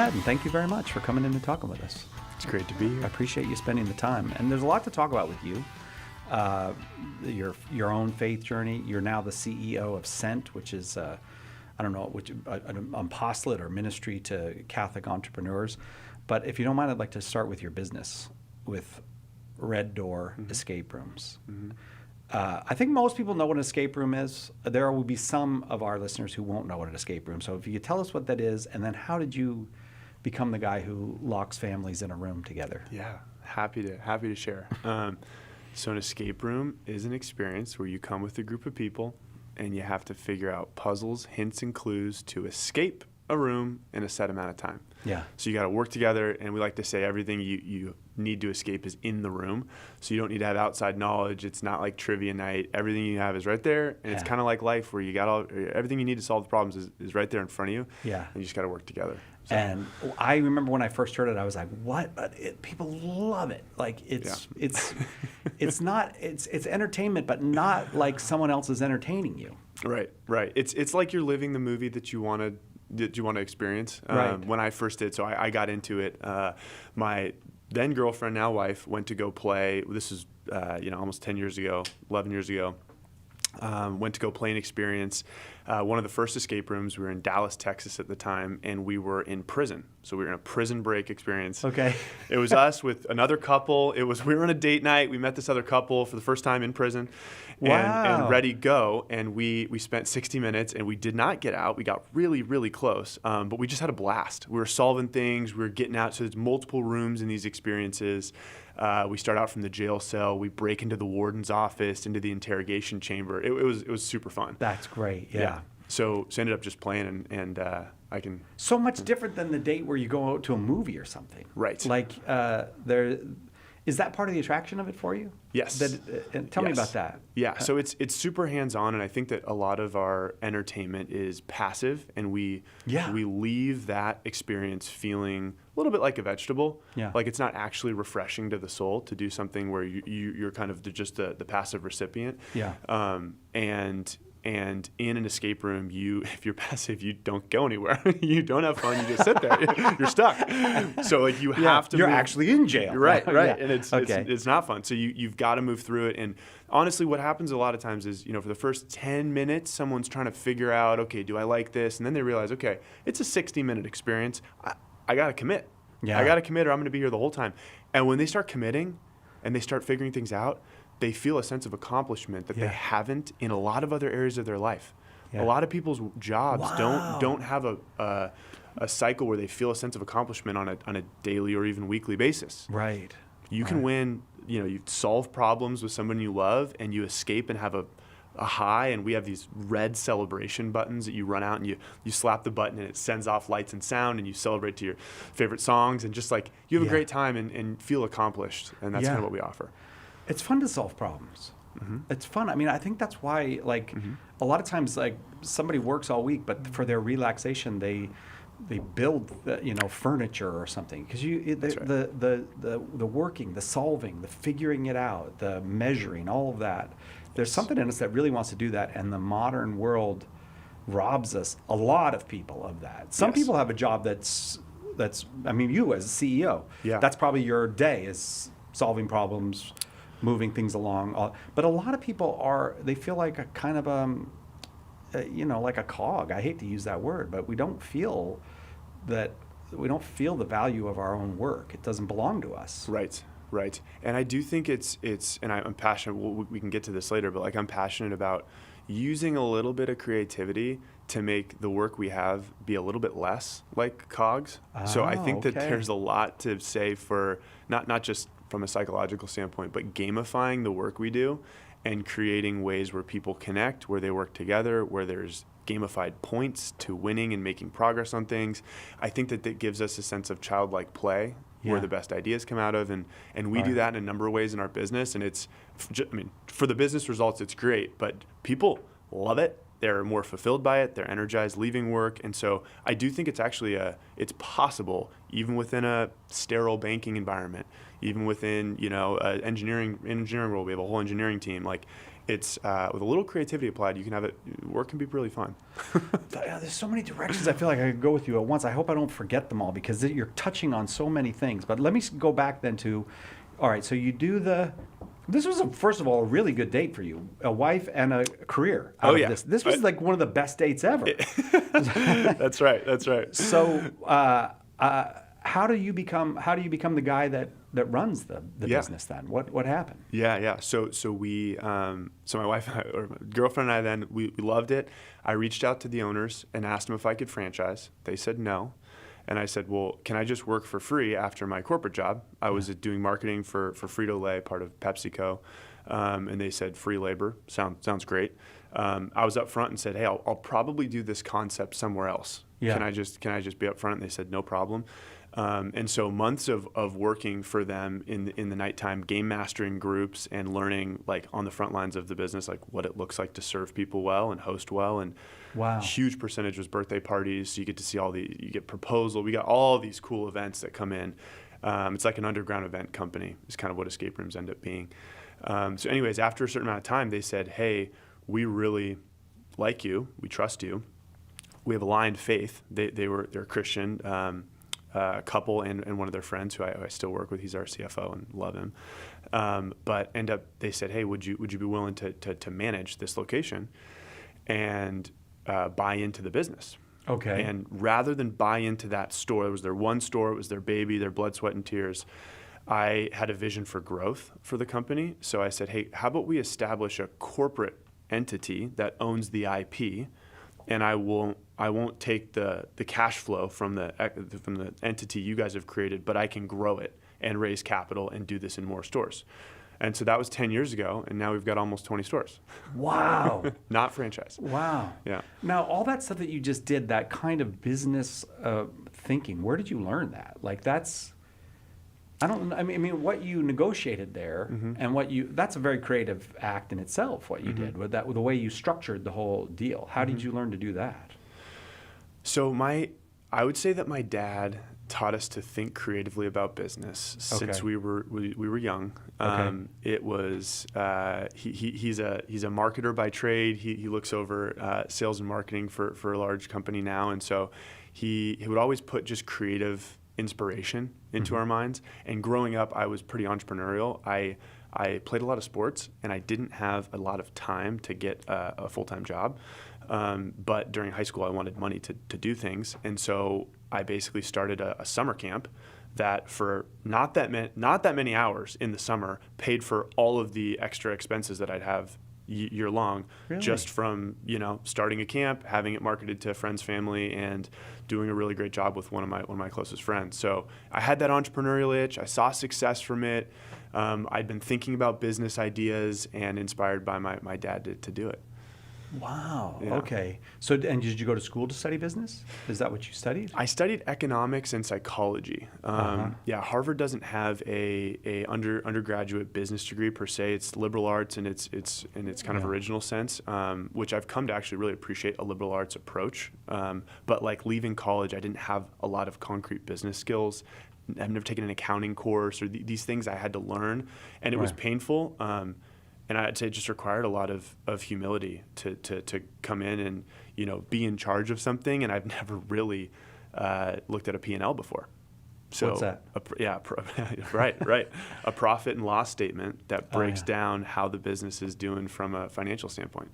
met, and thank you very much for coming in and talking with us. It's great to be I here. appreciate you spending the time. And there's a lot to talk about with you. Your own faith journey. You're now the CEO of Sent, which is, I don't know, an apostolate or ministry to Catholic entrepreneurs. But if you don't mind, I'd like to start with your business, with Red Door Escape Rooms. I think most people know what an escape room is. There will be some of our listeners who won't know what an escape room. So if you could tell us what that is, and then how did you become the guy who locks families in a room together? Yeah, happy to share. So an escape room is an experience where you come with a group of people and you have to figure out puzzles, hints, and clues to escape a room in a set amount of time. Yeah. So you got to work together, and we like to say everything you need to escape is in the room. So you don't need to have outside knowledge. It's not like trivia night. Everything you have is right there, and it's kind of like life where you got everything you need to solve the problems is right there in front of you. Yeah. And you just got to work together. So. And I remember when I first heard it, I was like, "What?" But people love it. Like it's entertainment, but not like someone else is entertaining you. Right. It's like you're living the movie that you want to experience. Right. When I first did, so I got into it. My then girlfriend, now wife, went to go play. This is almost 10 years ago, 11 years ago. Went to go play an experience. One of the first escape rooms, we were in Dallas, Texas at the time, and we were in prison. So we were in a prison break experience. Okay. It was us with another couple. We were on a date night. We met this other couple for the first time in prison. Wow. And ready, go. And we spent 60 minutes, and we did not get out. We got really, really close, but we just had a blast. We were solving things. We were getting out. So there's multiple rooms in these experiences. We start out from the jail cell. We break into the warden's office, into the interrogation chamber. It was super fun. That's great. Yeah. So ended up just playing, and I can. So much different than the date where you go out to a movie or something. Right. Like is that part of the attraction of it for you? Yes. Tell me about that. Yeah. So it's super hands-on, and I think that a lot of our entertainment is passive, and we leave that experience feeling a little bit like a vegetable. Yeah. Like it's not actually refreshing to the soul to do something where you're kind of just the passive recipient. Yeah. And in an escape room, if you're passive, you don't go anywhere. You don't have fun. You just sit there. You're stuck. So like you have to. You're move. actually in jail. Right. Yeah. And it's not fun. So you've got to move through it. And honestly, what happens a lot of times is, for the first 10 minutes, someone's trying to figure out, okay, do I like this? And then they realize, okay, it's a 60-minute experience. I got to commit. Yeah. I got to commit, or I'm going to be here the whole time. And when they start committing and they start figuring things out, they feel a sense of accomplishment that they haven't in a lot of other areas of their life. Yeah. A lot of people's jobs don't have a cycle where they feel a sense of accomplishment on a daily or even weekly basis. Right. You can win, you solve problems with someone you love, and you escape and have a high, and we have these red celebration buttons that you run out and you slap the button and it sends off lights and sound, and you celebrate to your favorite songs, and just like you have a great time and feel accomplished, and that's kind of what we offer. It's fun to solve problems. It's fun. I mean, I think that's why, a lot of times, somebody works all week, but for their relaxation, they build, furniture or something. Because the working, the solving, the figuring it out, the measuring, all of that. There's something in us that really wants to do that, and the modern world robs us, a lot of people, of that. Some people have a job that's. I mean, you as a CEO, that's probably your day, is solving problems, moving things along. But a lot of people they feel like a kind of like a cog. I hate to use that word, but we don't feel the value of our own work. It doesn't belong to us. Right. And I do think it's and I'm passionate, we can get to this later, but I'm passionate about using a little bit of creativity to make the work we have be a little bit less like cogs. So I think that there's a lot to say for not just from a psychological standpoint, but gamifying the work we do and creating ways where people connect, where they work together, where there's gamified points to winning and making progress on things. I think that gives us a sense of childlike play, where the best ideas come out of, and we do that in a number of ways in our business. And for the business results, it's great, but people love it. they're more fulfilled by it. They're energized leaving work. And so I do think it's actually it's possible, even within a sterile banking environment, even within, an engineering role. We have a whole engineering team. Like, it's with a little creativity applied, you can have it. Work can be really fun. There's so many directions I feel like I could go with you at once. I hope I don't forget them all because you're touching on so many things. But let me go back then to, all right, so you do this was, first of all, a really good date for you. A wife and a career out of this. This was like one of the best dates ever. That's right. That's right. So how do you become the guy that runs the business then? What happened? Yeah. So we, so my wife, or my girlfriend and I then, we loved it. I reached out to the owners and asked them if I could franchise. They said no. And I said, well, can I just work for free after my corporate job? I was doing marketing for Frito-Lay, part of PepsiCo. And they said, free labor, sounds great. I was up front and said, hey, I'll probably do this concept somewhere else. Yeah. Can I just be up front? And they said, no problem. And so months of working for them in the nighttime, game mastering groups and learning like on the front lines of the business, like what it looks like to serve people well and host well. And huge percentage was birthday parties. So you get to see you get proposal. We got all these cool events that come in. It's like an underground event company is kind of what escape rooms end up being. So anyways, after a certain amount of time, they said, hey, we really like you. We trust you. We have aligned faith. They're Christian. A couple and one of their friends who I still work with. He's our CFO and love him. But they said, hey, would you be willing to manage this location and buy into the business? Okay. And rather than buy into that store, it was their one store, it was their baby, their blood, sweat, and tears. I had a vision for growth for the company. So I said, hey, how about we establish a corporate entity that owns the IP, and I won't take the cash flow from the entity you guys have created, but I can grow it and raise capital and do this in more stores. And so that was 10 years ago, and now we've got almost 20 stores. Wow. Not franchise. Wow. Yeah. Now, all that stuff that you just did, that kind of business thinking, where did you learn that? Like I mean, what you negotiated there and that's a very creative act in itself, what you did, with the way you structured the whole deal. How did you learn to do that? So I would say that my dad taught us to think creatively about business since we were young. It was he's a marketer by trade. He looks over sales and marketing for a large company now, and so he would always put just creative inspiration into our minds. And growing up, I was pretty entrepreneurial. I played a lot of sports, and I didn't have a lot of time to get a full-time job. But during high school, I wanted money to do things. And so I basically started a summer camp that for not that many hours in the summer paid for all of the extra expenses that I'd have year long, just from starting a camp, having it marketed to friends, family, and doing a really great job with one of my closest friends. So I had that entrepreneurial itch. I saw success from it. I'd been thinking about business ideas and inspired by my dad to do it. Wow. Yeah. Okay. So, and did you go to school to study business? Is that what you studied? I studied economics and psychology. Yeah, Harvard doesn't have a undergraduate business degree per se. It's liberal arts in its kind of original sense, which I've come to actually really appreciate a liberal arts approach. But like leaving college, I didn't have a lot of concrete business skills. I've never taken an accounting course or these things I had to learn, and it was painful. And I'd say it just required a lot of humility to come in and be in charge of something. And I've never really looked at a P&L before. So what's that? Right. A profit and loss statement that breaks down how the business is doing from a financial standpoint.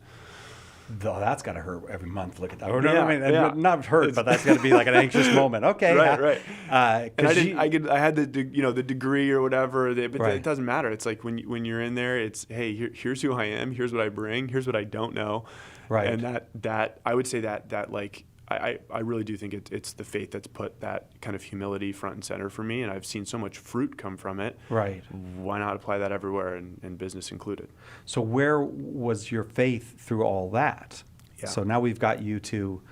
Though that's got to hurt every month. Look at that. Not hurt, but that's got to be like an anxious moment. Okay. Right. And I had the degree or whatever, but it doesn't matter. It's like when you're in there, it's, hey, here's who I am. Here's what I bring. Here's what I don't know. Right. And that I would say that like, I really do think it's the faith that's put that kind of humility front and center for me, and I've seen so much fruit come from it. Right. Why not apply that everywhere, and business included? So where was your faith through all that? Yeah. So now we've got you to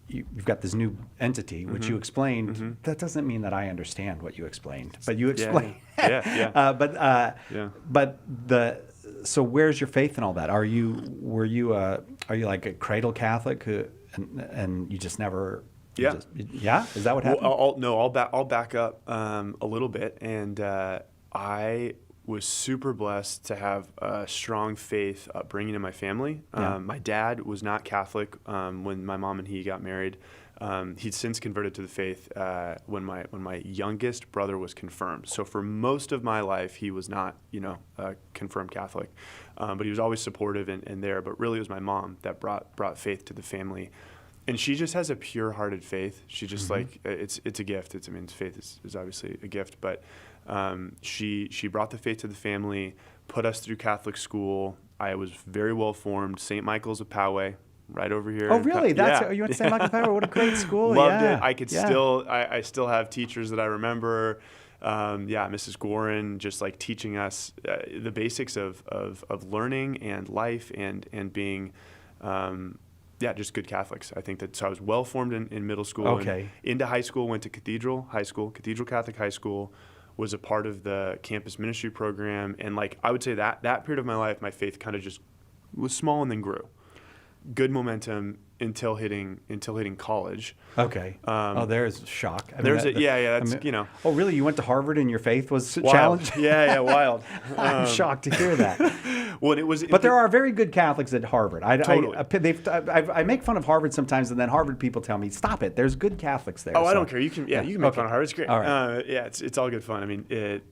you've got this new entity, which you explained. Mm-hmm. That doesn't mean that I understand what you explained, but you explained. Yeah. But So where's your faith in all that? Are you like a cradle Catholic and you just never? Yeah. Yeah. Is that what happened? I'll back up a little bit, and I was super blessed to have a strong faith upbringing in my family. Yeah. My dad was not Catholic when my mom and he got married. He'd since converted to the faith when my youngest brother was confirmed. So for most of my life, he was not, a confirmed Catholic, but he was always supportive and there. But really, it was my mom that brought faith to the family, and she just has a pure-hearted faith. She just like it's a gift. Faith is obviously a gift, but she brought the faith to the family, put us through Catholic school. I was very well formed. St. Michael's of Poway. Right over here. Oh, really? You went to St. Michael Power? What a great school! Loved yeah. it. I could I still have teachers that I remember. Mrs. Gorin just like teaching us the basics of learning and life and being, just good Catholics. I think that. So I was well formed in middle school. Okay. And into high school, went to Cathedral Catholic High School. Was a part of the campus ministry program, and like I would say that period of my life, my faith kind of just was small and then grew. Good momentum until hitting college. Okay. There's shock. That's Oh, really? You went to Harvard and your faith was wild. challenged? Yeah, wild. I'm shocked to hear that. Well, it was. But there are very good Catholics at Harvard. Totally. I make fun of Harvard sometimes, and then Harvard people tell me, "Stop it! There's good Catholics there." Oh, I don't care. You can make fun of Harvard. It's great. All right. It's all good fun. I mean,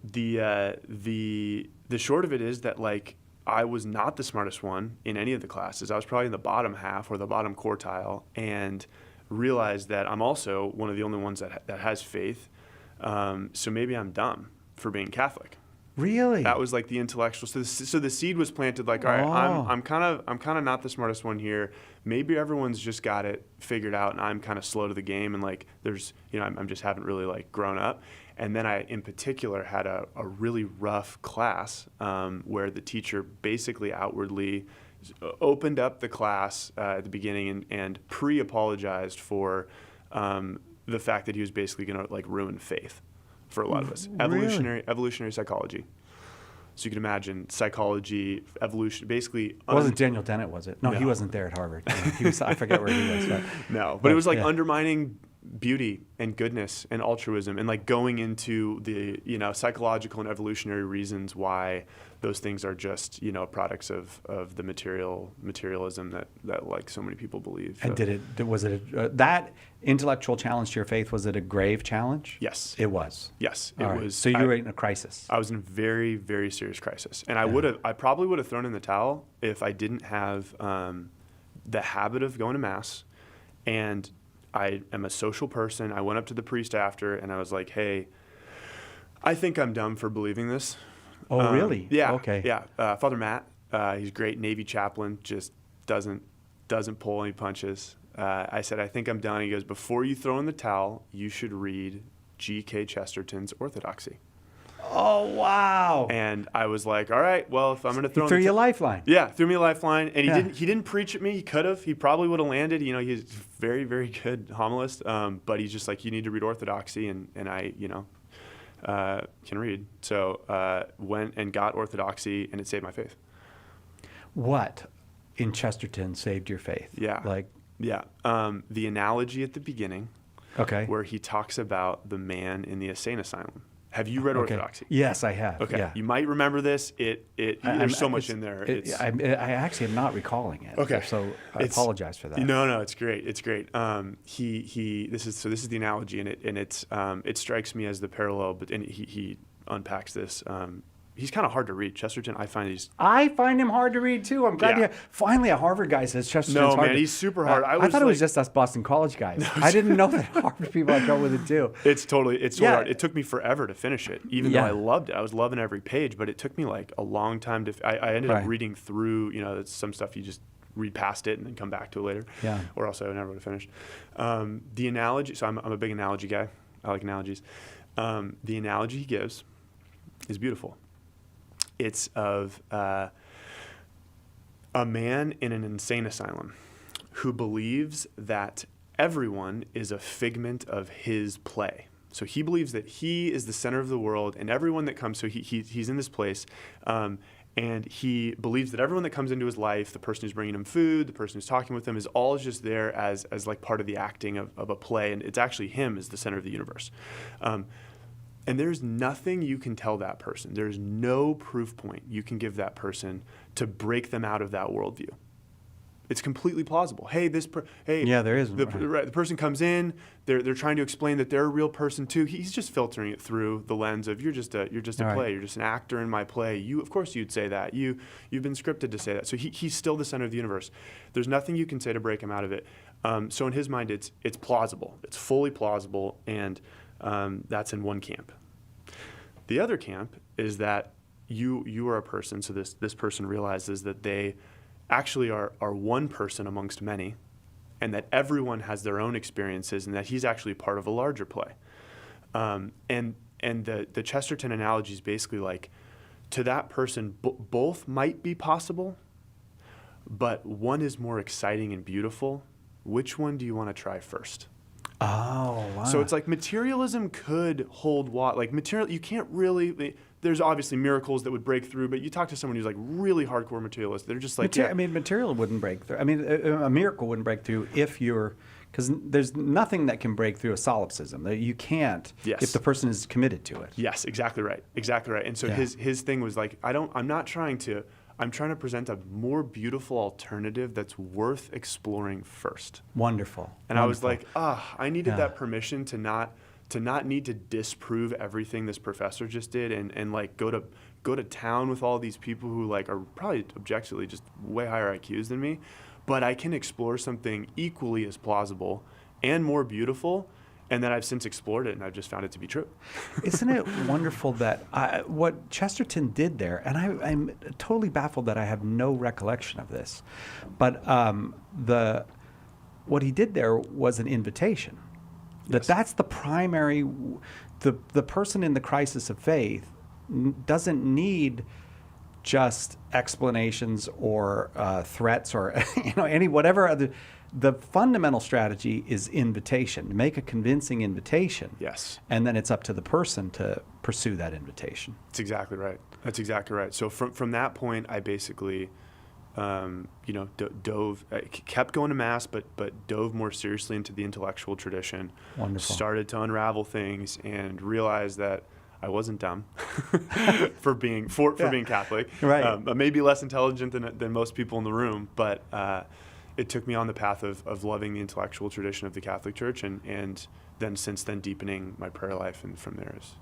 the short of it is that like. I was not the smartest one in any of the classes. I was probably in the bottom half or the bottom quartile, and realized that I'm also one of the only ones that has faith. So maybe I'm dumb for being Catholic. Really? That was like the intellectual. So the seed was planted. Like, all right, I'm kind of not the smartest one here. Maybe everyone's just got it figured out, and I'm kind of slow to the game. And like, there's, I'm just haven't really like grown up. And then I, in particular, had a really rough class where the teacher basically outwardly opened up the class at the beginning and pre-apologized for the fact that he was basically going to like ruin faith for a lot of us. Really? Evolutionary psychology. So you can imagine psychology, evolution, basically. It wasn't Daniel Dennett, was it? No, he wasn't there at Harvard. He was, I forget where he was. But it was like undermining beauty and goodness and altruism and like going into the psychological and evolutionary reasons why those things are just products of the materialism that like so many people believe. And was it that intellectual challenge to your faith, was it a grave challenge? Yes, it was. Yes, it was. So you were in a crisis. I was in a very, very serious crisis, and I probably would have thrown in the towel if I didn't have the habit of going to mass. And I am a social person. I went up to the priest after, and I was like, "Hey, I think I'm dumb for believing this." Oh, really? Yeah. Okay. Yeah. Father Matt, he's a great Navy chaplain. Just doesn't pull any punches. I said, "I think I'm done." He goes, "Before you throw in the towel, you should read G.K. Chesterton's Orthodoxy." Oh, wow. And I was like, all right, well, if I'm going to throw you a lifeline. Yeah, threw me a lifeline. And he didn't preach at me. He could have. He probably would have landed. He's very, very good homilist. But he's just like, you need to read Orthodoxy. And I, can read. So went and got Orthodoxy, and it saved my faith. What in Chesterton saved your faith? Yeah. The analogy at the beginning. Okay. Where he talks about the man in the insane asylum. Have you read Orthodoxy? Yes, I have. Okay. Yeah. You might remember this. There's so much in there. I actually am not recalling it. Okay. So I apologize for that. No, it's great. It's great. This is the analogy, and it strikes me as the parallel. But he unpacks this. He's kind of hard to read. Chesterton, I find him hard to read too. I'm glad finally a Harvard guy says Chesterton's hard. No, man, he's super hard. I thought it was just us Boston College guys. I didn't know that Harvard people had trouble with it too. It's totally hard. It took me forever to finish it, even though I loved it. I was loving every page, but it took me like a long time to. I ended up reading through. Some stuff you just read past it and then come back to it later. Yeah. Or else I never would have finished. The analogy. So I'm a big analogy guy. I like analogies. The analogy he gives is beautiful. It's of a man in an insane asylum who believes that everyone is a figment of his play. So he believes that he is the center of the world, and everyone that comes. So he's in this place, And he believes that everyone that comes into his life, the person who's bringing him food, the person who's talking with him, is all just there as like part of the acting of a play. And it's actually him as the center of the universe. And there's nothing you can tell that person. There's no proof point you can give that person to break them out of that worldview. It's completely plausible. Hey, Yeah, there is. The person comes in. They're trying to explain that they're a real person too. He's just filtering it through the lens of you're just a All play. right. You're just an actor in my play. You, of course, you'd say that. You've been scripted to say that. So he's still the center of the universe. There's nothing you can say to break him out of it. So in his mind, it's plausible. It's fully plausible, and that's in one camp. The other camp is that you are a person. So this person realizes that they actually are one person amongst many, and that everyone has their own experiences, and that he's actually part of a larger play. And the Chesterton analogy is basically like, to that person, both might be possible, but one is more exciting and beautiful. Which one do you want to try first? Oh, wow. So it's like materialism could hold water. Like material, you can't really. There's obviously miracles that would break through, but you talk to someone who's like really hardcore materialist, they're just like, I mean, material wouldn't break through. I mean, a miracle wouldn't break through because there's nothing that can break through a solipsism. That you can't Yes. if the person is committed to it. Yes, exactly right. Exactly right. And so Yeah. his thing was like, I'm trying to present a more beautiful alternative that's worth exploring first. Wonderful. And I was Wonderful. like, I needed Yeah. that permission to not need to disprove everything this professor just did and like go to town with all these people who like are probably objectively just way higher IQs than me, but I can explore something equally as plausible and more beautiful, and that I've since explored it and I've just found it to be true. Isn't it wonderful that what Chesterton did there, and I'm totally baffled that I have no recollection of this, but what he did there was an invitation. That's the primary, the person in the crisis of faith doesn't need just explanations or threats or whatever other. The fundamental strategy is invitation. Make a convincing invitation. Yes. And then it's up to the person to pursue that invitation. That's exactly right. That's exactly right. So from that point, I basically, dove, kept going to mass, but dove more seriously into the intellectual tradition. Wonderful. Started to unravel things and realized that I wasn't dumb for being Catholic. Right. Maybe less intelligent than most people in the room, but it took me on the path of loving the intellectual tradition of the Catholic Church, and then since then deepening my prayer life, and from there is.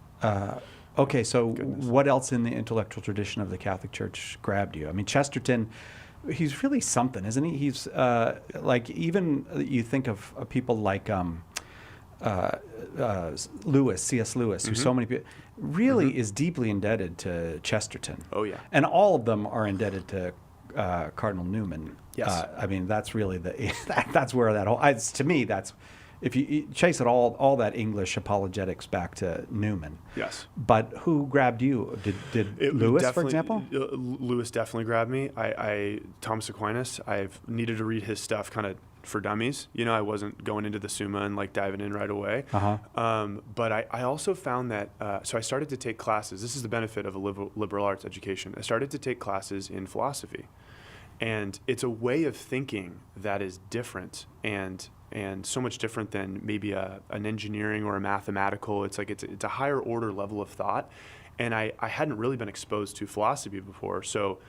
Okay, so Goodness. what else in the intellectual tradition of the Catholic Church grabbed you? I mean, Chesterton, he's really something, isn't he? He's like, even you think of people like Lewis, C.S. Lewis, who so many people, really is deeply indebted to Chesterton. Oh, yeah. And all of them are indebted to Cardinal Newman. Yes. I mean, that's really that's where that whole, to me, that's, if you chase it all that English apologetics back to Newman. Yes. But who grabbed you? Did Lewis, for example? Lewis definitely grabbed me. Thomas Aquinas, I've needed to read his stuff kind of for dummies. I wasn't going into the Summa and like diving in right away. But I also found that, so I started to take classes. This is the benefit of a liberal arts education. I started to take classes in philosophy. And it's a way of thinking that is different and so much different than maybe an engineering or a mathematical. It's like it's a higher order level of thought. And I hadn't really been exposed to philosophy before. So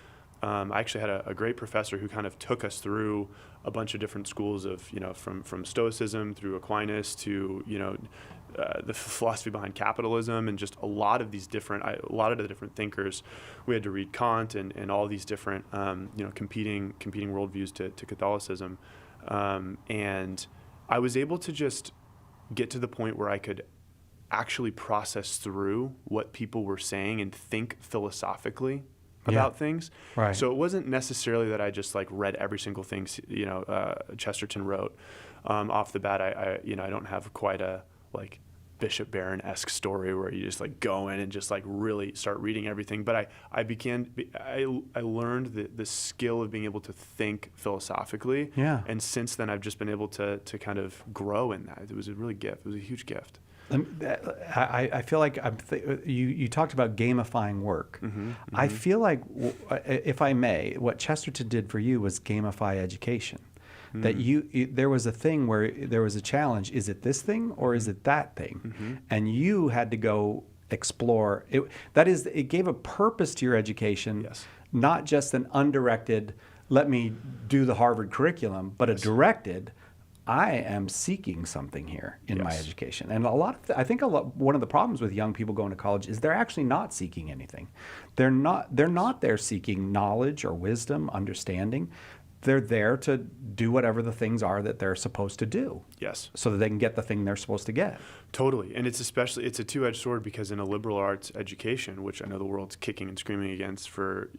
I actually had a great professor who kind of took us through a bunch of different schools of, from Stoicism through Aquinas to, the philosophy behind capitalism, and just a lot of the different thinkers. We had to read Kant and all these different, competing worldviews to Catholicism. And I was able to just get to the point where I could actually process through what people were saying and think philosophically about things. Right. So it wasn't necessarily that I just like read every single thing, Chesterton wrote off the bat. I don't have quite a like Bishop Barron-esque story where you just like go in and just like really start reading everything. But I learned the skill of being able to think philosophically. Yeah. And since then I've just been able to kind of grow in that. It was a really gift. It was a huge gift. I feel like you talked about gamifying work. I feel like, if I may, what Chesterton did for you was gamify education. That there was a thing where there was a challenge. Is it this thing or is it that thing? And you had to go explore. That is, it gave a purpose to your education, Yes. not just an undirected, let me do the Harvard curriculum, but a directed, I am seeking something here in my Yes. education. And I think one of the problems with young people going to college is they're actually not seeking anything. They're not there seeking knowledge or wisdom, understanding. They're there to do whatever the things are that they're supposed to do. Yes. So that they can get the thing they're supposed to get. Totally. And it's a two-edged sword, because in a liberal arts education, which I know the world's kicking and screaming against for,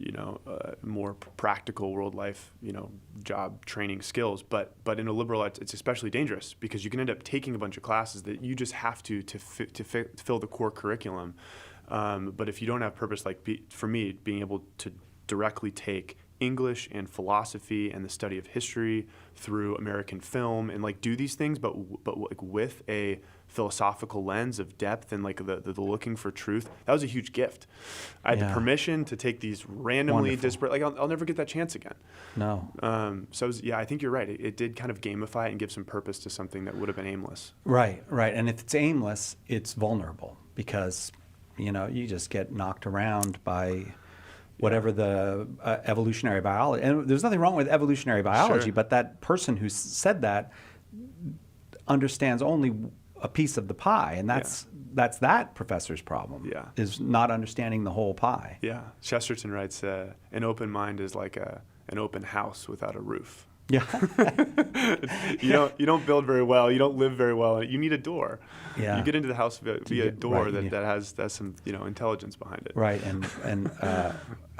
more practical world life, job training skills, but in a liberal arts, it's especially dangerous, because you can end up taking a bunch of classes that you just have to fill the core curriculum. But if you don't have purpose, for me, being able to directly take English and philosophy and the study of history through American film and do these things, but with a philosophical lens of depth and the looking for truth. That was a huge gift. I had the permission to take these randomly disparate. I'll never get that chance again. No. I think you're right. It did kind of gamify it and give some purpose to something that would have been aimless. Right. And if it's aimless, it's vulnerable, because you just get knocked around by whatever the evolutionary biology. And there's nothing wrong with evolutionary biology, Sure. but that person who said that understands only a piece of the pie, and that's that professor's problem. Yeah. Is not understanding the whole pie. Yeah. Chesterton writes, an open mind is like an open house without a roof. Yeah. You don't build very well. You don't live very well. You need a door. Yeah. You get into the house via a door right, that has some intelligence behind it. Right, and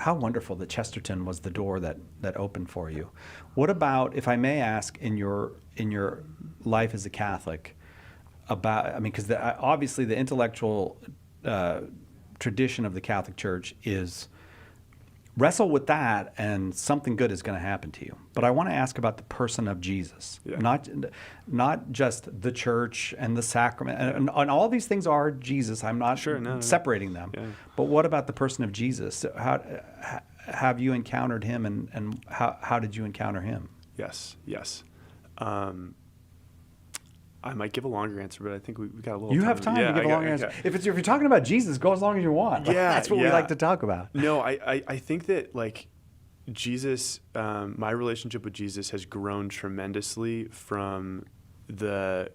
how wonderful that Chesterton was the door that opened for you. What about, if I may ask, in your life as a Catholic, because obviously the intellectual tradition of the Catholic Church is wrestle with that, and something good is going to happen to you. But I want to ask about the person of Jesus, not just the church and the sacrament, and all these things are Jesus. I'm not separating them. Yeah. But what about the person of Jesus? How have you encountered him, and how did you encounter him? Yes. I might give a longer answer, but I think we got a little. You have time to give a longer answer. If you're talking about Jesus, go as long as you want. That's what we like to talk about. No, I think that Jesus, my relationship with Jesus has grown tremendously from the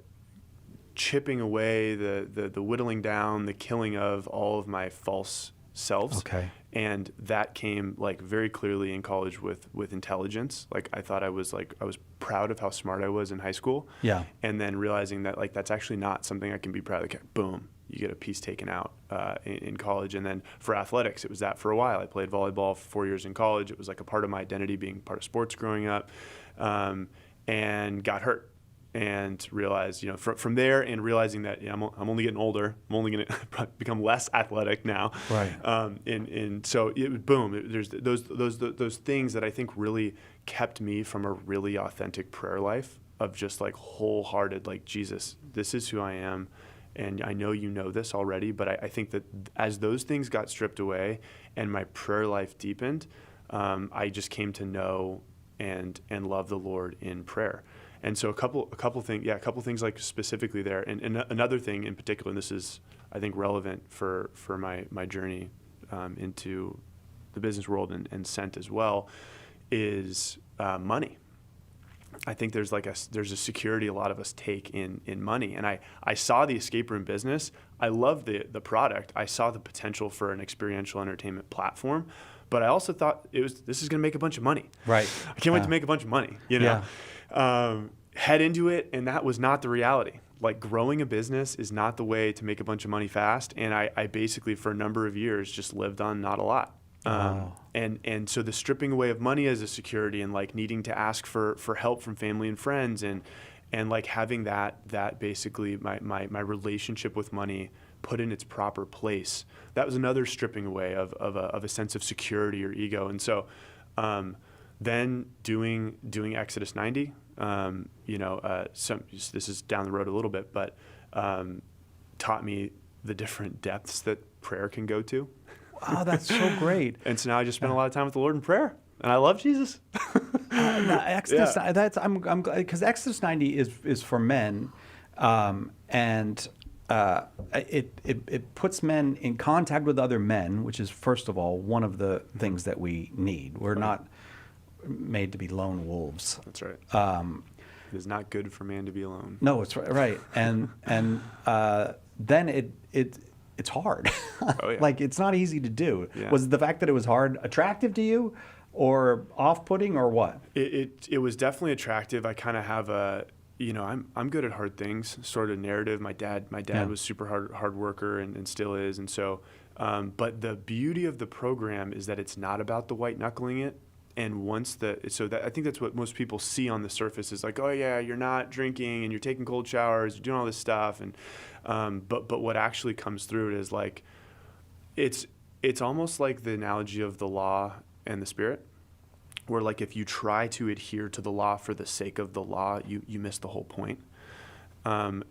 chipping away, the whittling down, the killing of all of my false selves. Okay. And that came very clearly in college with intelligence. I thought I was proud of how smart I was in high school. Yeah. And then realizing that that's actually not something I can be proud of. Boom, you get a piece taken out in college. And then for athletics, it was that for a while. I played volleyball for 4 years in college. It was a part of my identity, being part of sports growing up, and got hurt. And realized, from there, and realizing that I'm only getting older. I'm only going to become less athletic now. Right. And so there's those things that I think really kept me from a really authentic prayer life of just wholehearted, Jesus, this is who I am, and I know you know this already. But I think that as those things got stripped away and my prayer life deepened, I just came to know and love the Lord in prayer. And so a couple things specifically there, and another thing in particular, and this is I think relevant for my journey into the business world and Sent as well, is money. I think there's a security a lot of us take in money, and I saw the escape room business. I loved the product. I saw the potential for an experiential entertainment platform, but I also thought this is going to make a bunch of money. Right. I can't wait to make a bunch of money. Head into it, and that was not the reality. Growing a business is not the way to make a bunch of money fast, and I basically for a number of years just lived on not a lot. Wow. And so the stripping away of money as a security, and needing to ask for help from family and friends, and having that basically my relationship with money put in its proper place, that was another stripping away of a sense of security or ego. And so then doing Exodus 90, this is down the road a little bit, but taught me the different depths that prayer can go to. Oh, that's so great. And so now I just spend a lot of time with the Lord in prayer, and I love Jesus. No, Exodus, that's I'm glad because Exodus 90 is for men, and it puts men in contact with other men, which is first of all one of the things that we need. We're not made to be lone wolves. That's right. It is not good for man to be alone. No, it's right, and then it's hard. Oh, yeah. Like it's not easy to do. Yeah. Was the fact that it was hard attractive to you, or off-putting, or what? It was definitely attractive. I kind of have a, I'm good at hard things, sort of narrative. My dad Yeah. was super hard worker and still is. And so, but the beauty of the program is that it's not about the white knuckling it. And I think that's what most people see on the surface is like, oh yeah, you're not drinking and you're taking cold showers, you're doing all this stuff. And, but what actually comes through it is like, it's almost like the analogy of the law and the Spirit, where like if you try to adhere to the law for the sake of the law, you miss the whole point. And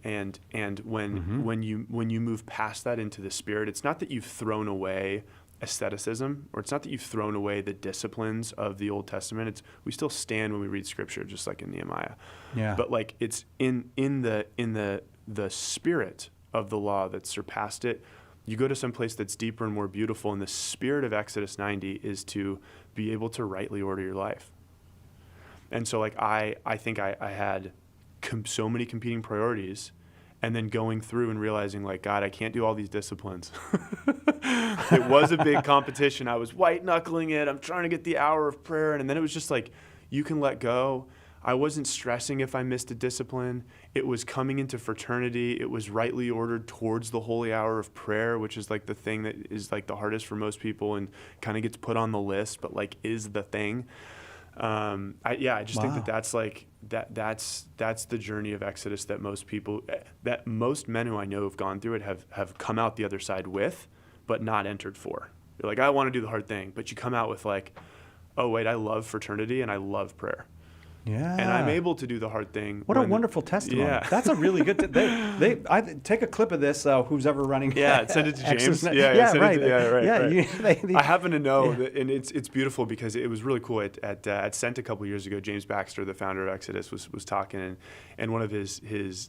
when you move past that into the Spirit, it's not that you've thrown away asceticism, or it's not that you've thrown away the disciplines of the Old Testament. It's we still stand when we read Scripture, just like in Nehemiah. Yeah. But like it's in the spirit of the law that surpassed it. You go to some place that's deeper and more beautiful, and the spirit of Exodus 90 is to be able to rightly order your life. And so like I think I had so many competing priorities, and then going through and realizing like, God, I can't do all these disciplines. It was a big competition. I was white knuckling it. I'm trying to get the hour of prayer. And then it was just like, you can let go. I wasn't stressing if I missed a discipline. It was coming into fraternity. It was rightly ordered towards the holy hour of prayer, which is like the thing that is like the hardest for most people and kind of gets put on the list, but like is the thing. I just think that's like that's the journey of Exodus that most men who I know have gone through it have come out the other side with, but not entered for. You're like, I want to do the hard thing, but you come out with like, oh wait, I love fraternity and I love prayer. Yeah. And I'm able to do the hard thing. What a wonderful testimony. Yeah. That's a really good, I take a clip of this, who's ever running. Yeah, send it to James. Right. Right. I happen to know that, and it's beautiful because it was really cool at Sent a couple years ago. James Baxter, the founder of Exodus, was talking, and one of his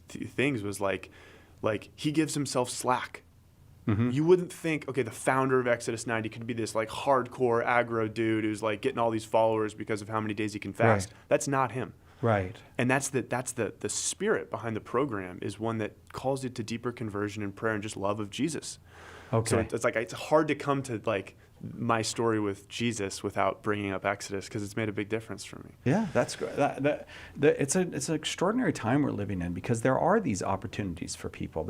things was like he gives himself slack. Mm-hmm. You wouldn't think, okay, the founder of Exodus 90 could be this like hardcore aggro dude who's like getting all these followers because of how many days he can fast. Right. That's not him. Right. And that's the spirit behind the program is one that calls you to deeper conversion and prayer and just love of Jesus. Okay. So it's like it's hard to come to like my story with Jesus without bringing up Exodus because it's made a big difference for me. Yeah, that's great. It's an extraordinary time we're living in because there are these opportunities for people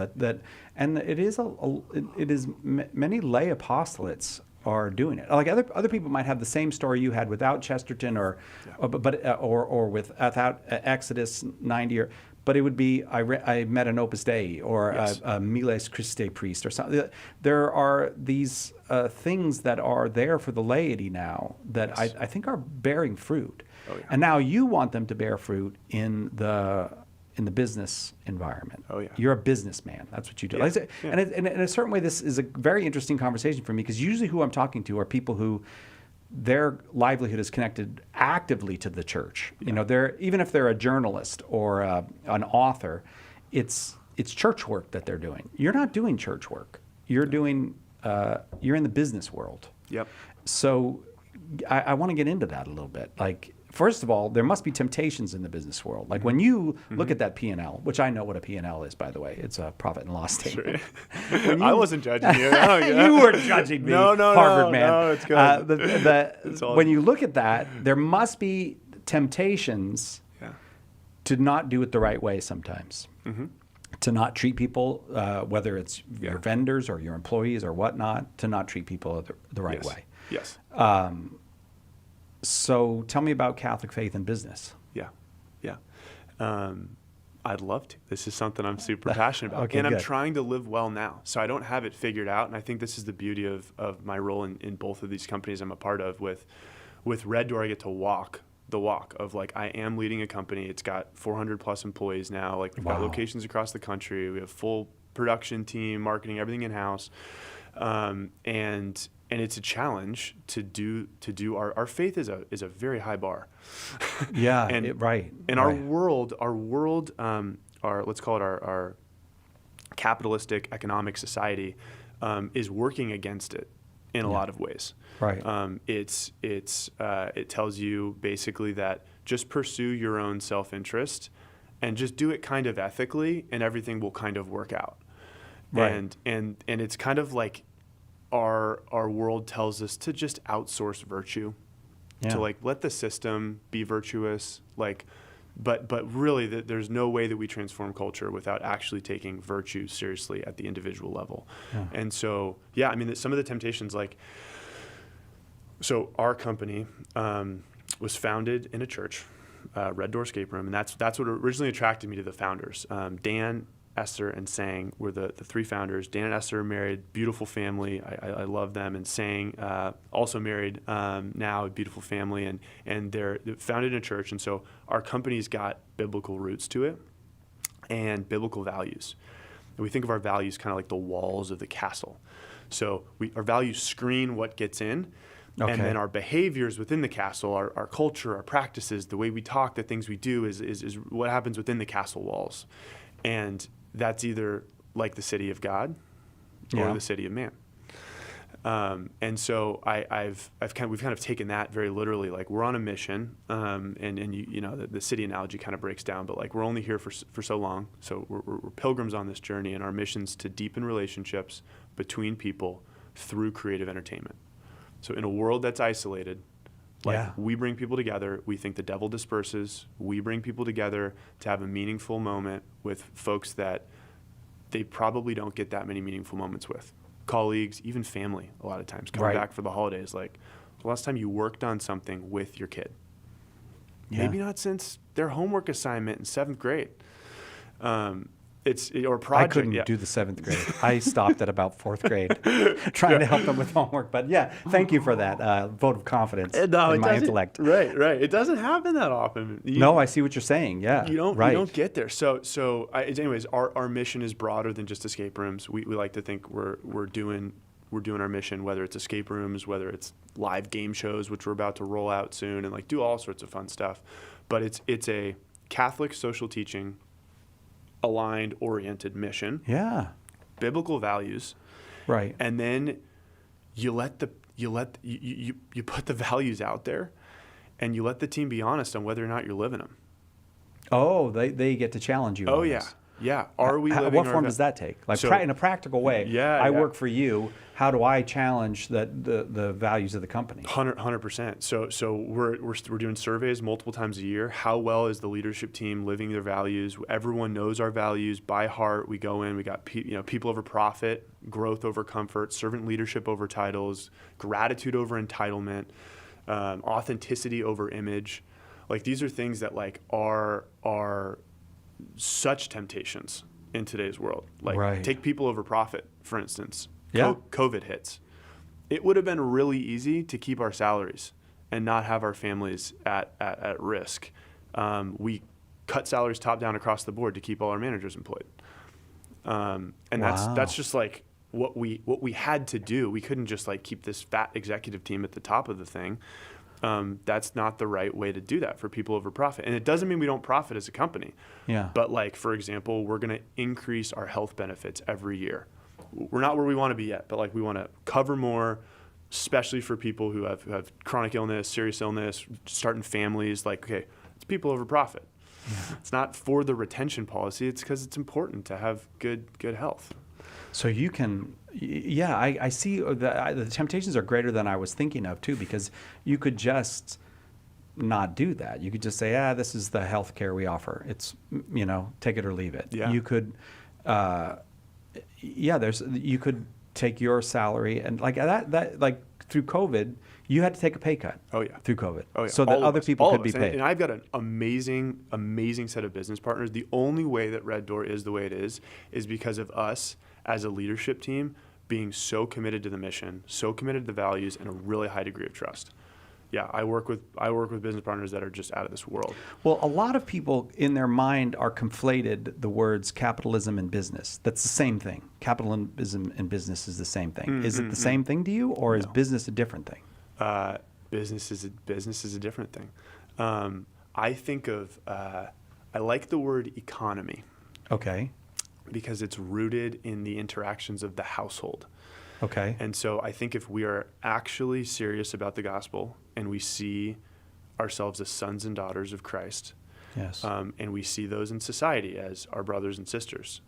and it is many lay apostolates are doing it. Like other people might have the same story you had without Chesterton or without Exodus 90 but it would be I met an Opus Dei or Yes. a Miles Christi priest or something. There are these things that are there for the laity now that Yes. I think are bearing fruit. Oh, yeah. And now you want them to bear fruit in the business environment. Oh, yeah. You're a businessman. That's what you do. Yeah. Like I say, Yeah. and in a certain way, this is a very interesting conversation for me because usually who I'm talking to are people who their livelihood is connected actively to the church. Yeah. You know, they're even if they're a journalist or an author, it's church work that they're doing. You're not doing church work. You're doing you're in the business world. Yep. So I want to get into that a little bit. Like, first of all, there must be temptations in the business world. Like when you look at that P&L, which I know what a P&L is, by the way. It's a profit and loss statement. Sure. I wasn't judging you. Oh, yeah. You were judging me, No, Harvard man. No, it's good. It's all when you look at that, there must be temptations Yeah. to not do it the right way sometimes. Mm-hmm. To not treat people, whether it's your vendors or your employees or whatnot, to not treat people the right Yes. way. Yes. So tell me about Catholic faith and business. Yeah. I'd love to. This is something I'm super passionate about. Okay, and I'm good. trying to live well now. So I don't have it figured out. And I think this is the beauty of my role in both of these companies I'm a part of. With Red Door, I get to walk the walk of like, I am leading a company. It's got 400 plus employees now. Like we've got Wow. locations across the country. We have full production team, marketing, everything in-house. And it's a challenge to do our faith is a very high bar. Yeah, And right. And right. our world, our let's call it our capitalistic economic society, is working against it in a lot of ways. Right. It tells you basically that just pursue your own self-interest and just do it kind of ethically, and everything will kind of work out. Right. And it's kind of like our world tells us to just outsource virtue, Yeah. to like let the system be virtuous, like, but really there's no way that we transform culture without actually taking virtue seriously at the individual level. Yeah. And so, yeah, I mean, some of the temptations, like, so our company was founded in a church, Red Door Escape Room, and that's what originally attracted me to the founders. Dan, Esther, and Sang were the three founders. Dan and Esther are married, beautiful family. I love them. And Sang also married now, a beautiful family, and they're founded in a church. And so our company's got biblical roots to it and biblical values. And we think of our values kind of like the walls of the castle. So our values screen what gets in. Okay. And then our behaviors within the castle, our culture, our practices, the way we talk, the things we do is what happens within the castle walls. And that's either like the city of God or the city of man. And so we've kind of taken that very literally. Like, we're on a mission, and you know the city analogy kind of breaks down, but like, we're only here for so long. So we're pilgrims on this journey, and our mission's to deepen relationships between people through creative entertainment. So in a world that's isolated, we bring people together. We think the devil disperses. We bring people together to have a meaningful moment with folks that they probably don't get that many meaningful moments with. Colleagues, even family, a lot of times, coming back for the holidays. Like, the last time you worked on something with your kid? Maybe not since their homework assignment in 7th grade. Or project. I couldn't do the 7th grade. I stopped at about 4th grade trying to help them with homework. But yeah, thank you for that vote of confidence in my intellect. Right. It doesn't happen that often. No, I see what you're saying. Yeah, you don't get there. Anyways, our mission is broader than just escape rooms. We like to think we're doing our mission, whether it's escape rooms, whether it's live game shows, which we're about to roll out soon, and like do all sorts of fun stuff. But it's a Catholic social teaching aligned, oriented mission. Yeah. Biblical values. Right. And then you put the values out there, and you let the team be honest on whether or not you're living them. Oh, they get to challenge you. Oh, on yeah. this. Yeah. Are we living what form does that take? Like, in a practical way. I work for you. How do I challenge the values of the company? 100%. So we're doing surveys multiple times a year. How well is the leadership team living their values? Everyone knows our values by heart. We go in. We got people over profit, growth over comfort, servant leadership over titles, gratitude over entitlement, authenticity over image. Like, these are things that like are such temptations in today's world. Like, take people over profit, for instance. Yeah. COVID hits. It would have been really easy to keep our salaries and not have our families at risk. We cut salaries top down across the board to keep all our managers employed. And that's just like what we had to do. We couldn't just like keep this fat executive team at the top of the thing. That's not the right way to do that for people over profit. And it doesn't mean we don't profit as a company. Yeah. But like, for example, we're going to increase our health benefits every year. We're not where we want to be yet, but like, we want to cover more, especially for people who have chronic illness, serious illness, starting families. Like, okay, it's people over profit. Yeah. It's not for the retention policy. It's because it's important to have good health. So you can, I see the temptations are greater than I was thinking of too, because you could just not do that. You could just say, this is the health care we offer. It's, take it or leave it. Yeah. You could, you could take your salary and like that like through COVID, you had to take a pay cut. Oh yeah. Through COVID. Oh yeah. So that other people could be paid. And I've got an amazing set of business partners. The only way that Red Door is the way it is because of us as a leadership team being so committed to the mission, so committed to the values, and a really high degree of trust. Yeah, I work with business partners that are just out of this world. Well, a lot of people in their mind are conflated the words capitalism and business. That's the same thing. Capitalism and business is the same thing. Is it the same thing to you, or is business a different thing? Business is a different thing. I think of I like the word economy Okay. because it's rooted in the interactions of the household. Okay. And so I think if we are actually serious about the gospel and we see ourselves as sons and daughters of Christ, Yes. and we see those in society as our brothers and sisters,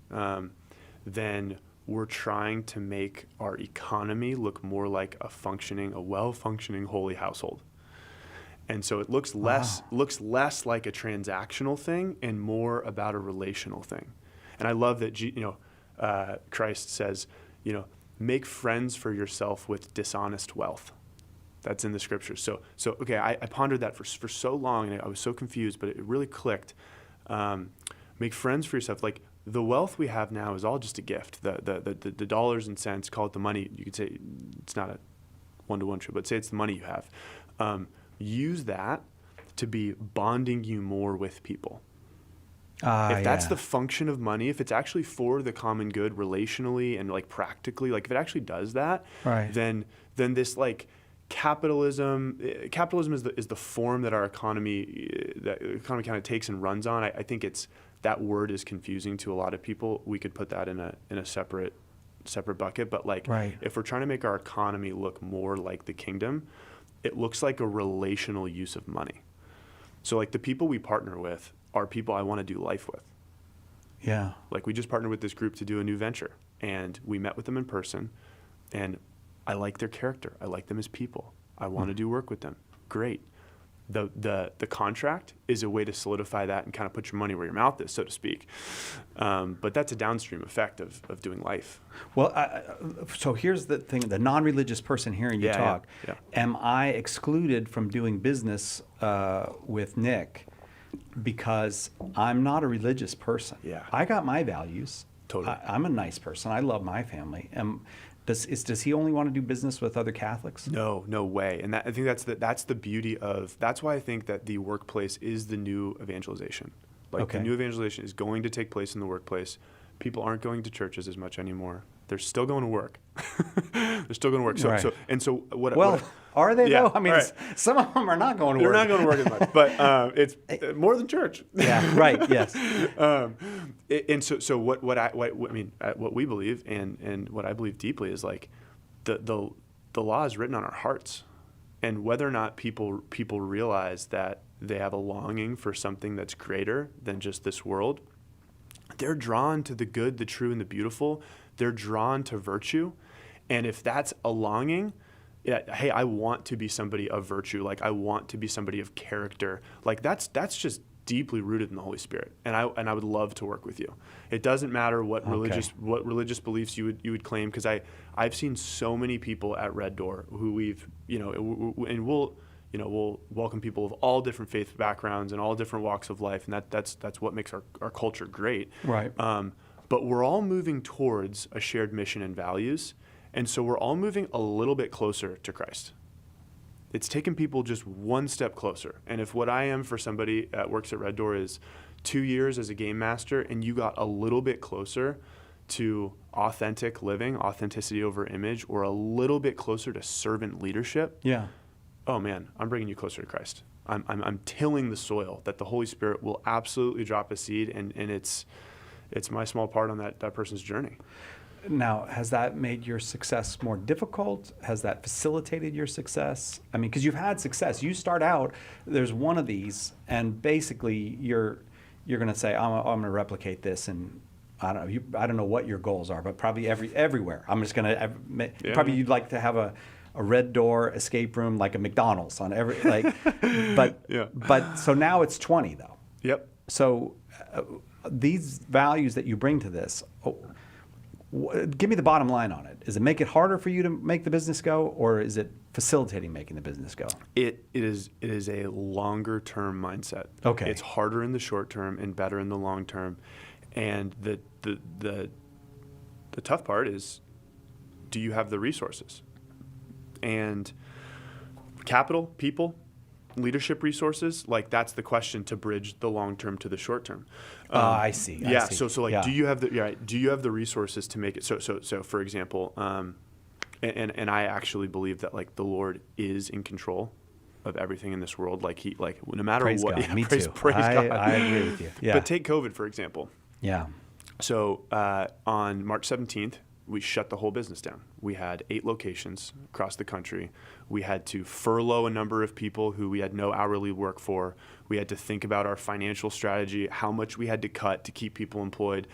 then we're trying to make our economy look more like a well-functioning holy household. And so it looks less like a transactional thing and more about a relational thing. And I love that Christ says, make friends for yourself with dishonest wealth. That's in the scriptures. So okay, I pondered that for so long, and I was so confused, but it really clicked. Make friends for yourself. Like, the wealth we have now is all just a gift. The dollars and cents, call it the money. You could say it's not a one-to-one true, but say it's the money you have. Use that to be bonding you more with people. If that's the function of money, if it's actually for the common good relationally and like practically, like if it actually does that, Right. then this like capitalism is the form that our economy kind of takes and runs on. I think that word is confusing to a lot of people. We could put that in a separate bucket, but like Right. if we're trying to make our economy look more like the kingdom, it looks like a relational use of money. So like the people we partner with are people I want to do life with. Yeah. Like we just partnered with this group to do a new venture, and we met with them in person, and I like their character. I like them as people. I want to do work with them. Great. The contract is a way to solidify that and kind of put your money where your mouth is, so to speak. But that's a downstream effect of doing life. Well, so here's the thing: the non-religious person hearing you talk, am I excluded from doing business with Nick because I'm not a religious person? Yeah. I got my values. Totally. I'm a nice person. I love my family. Does he only want to do business with other Catholics? No way. And I think that's the beauty of. That's why I think that the workplace is the new evangelization. Like the new evangelization is going to take place in the workplace. People aren't going to churches as much anymore. They're still going to work. They're still going to work. So what? Well, are they though? I mean, right. Some of them are not going to They're work. not going to work as much, but it's more than church. Yeah. Right. Yes. And so what we believe and what I believe deeply is like the law is written on our hearts, and whether or not people realize that they have a longing for something that's greater than just this world, they're drawn to the good, the true, and the beautiful. They're drawn to virtue, and if that's a longing, hey, I want to be somebody of virtue. Like I want to be somebody of character. Like that's just deeply rooted in the Holy Spirit, and I would love to work with you. It doesn't matter what religious beliefs you would claim, because I've seen so many people at Red Door who we'll welcome people of all different faith backgrounds and all different walks of life, and that's what makes our culture great. Right. But we're all moving towards a shared mission and values, and so we're all moving a little bit closer to Christ. It's taken people just one step closer. And if what I am for somebody that works at Red Door is 2 years as a game master, and you got a little bit closer to authentic living, authenticity over image, or a little bit closer to servant leadership, Yeah. oh man, I'm bringing you closer to Christ. I'm tilling the soil that the Holy Spirit will absolutely drop a seed, and it's my small part on that person's journey. Now, has that made your success more difficult? Has that facilitated your success? I mean, because you've had success. You start out, there's one of these, and basically you're going to say, I'm going to replicate this, and I don't know what your goals are, but probably everywhere. I'm just going to probably you'd like to have a Red Door escape room like a McDonald's on every but so now it's 20 though. Yep. So these values that you bring to this. Give me the bottom line on it. Is it make it harder for you to make the business go, or is it facilitating making the business go? It is a longer term mindset. Okay. It's harder in the short term and better in the long term. And the tough part is, do you have the resources? And capital, people, leadership resources, like that's the question to bridge the long term to the short term. I see. I Yeah. see. So like, Yeah. do you have the resources to make it? So for example, and I actually believe that like the Lord is in control of everything in this world. Like no matter Praise what. God. Me praise, too. Praise God. I agree with you. Yeah. But take COVID, for example. Yeah. So on March 17th, we shut the whole business down. We had 8 locations across the country. We had to furlough a number of people who we had no hourly work for. We had to think about our financial strategy, how much we had to cut to keep people employed.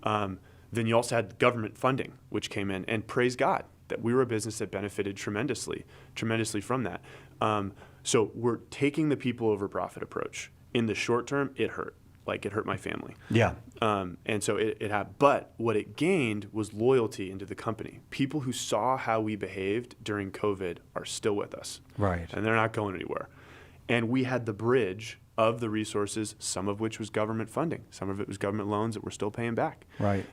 Then you also had government funding, which came in. And praise God that we were a business that benefited tremendously from that. So we're taking the people over profit approach. In the short term, it hurt. Like it hurt my family. Yeah. And so it had, but what it gained was loyalty into the company. People who saw how we behaved during COVID are still with us. Right. And they're not going anywhere. And we had the bridge of the resources, some of which was government funding. Some of it was government loans that we're still paying back. Right.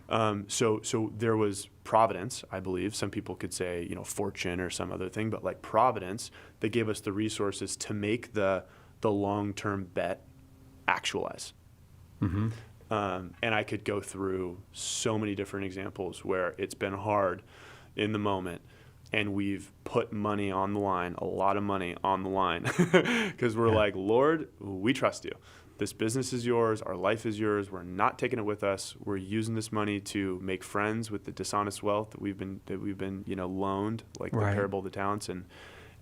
So there was providence, I believe. Some people could say, fortune or some other thing, but like providence that gave us the resources to make the long-term bet actualize. Mm-hmm. And I could go through so many different examples where it's been hard in the moment and we've put money on the line, a lot of money on the line, because we're like, Lord, we trust you. This business is yours. Our life is yours. We're not taking it with us. We're using this money to make friends with the dishonest wealth that we've been loaned, like the parable of the talents.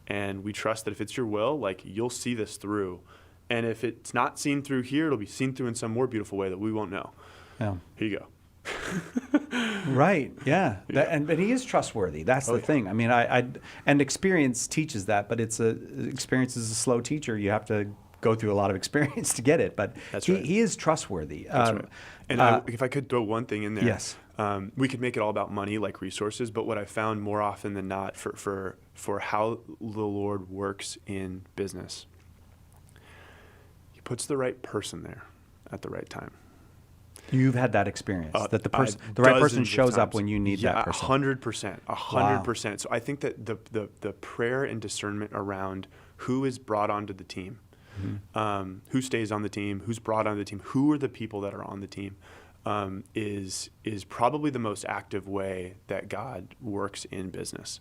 And we trust that if it's your will, like you'll see this through. And if it's not seen through here, it'll be seen through in some more beautiful way that we won't know. Yeah. Here you go. Right. Yeah. But he is trustworthy. That's the thing. I mean, and experience teaches that, but experience is a slow teacher. You have to go through a lot of experience to get it. But he is trustworthy. That's right. And if I could throw one thing in there. Yes. We could make it all about money, like resources. But what I found more often than not for how the Lord works in business, He puts the right person there at the right time. You've had that experience that the right person shows up when you need that person. 100%, 100%. So I think that the prayer and discernment around who is brought onto the team, who stays on the team, who's brought onto the team, who are the people that are on the team, is probably the most active way that God works in business,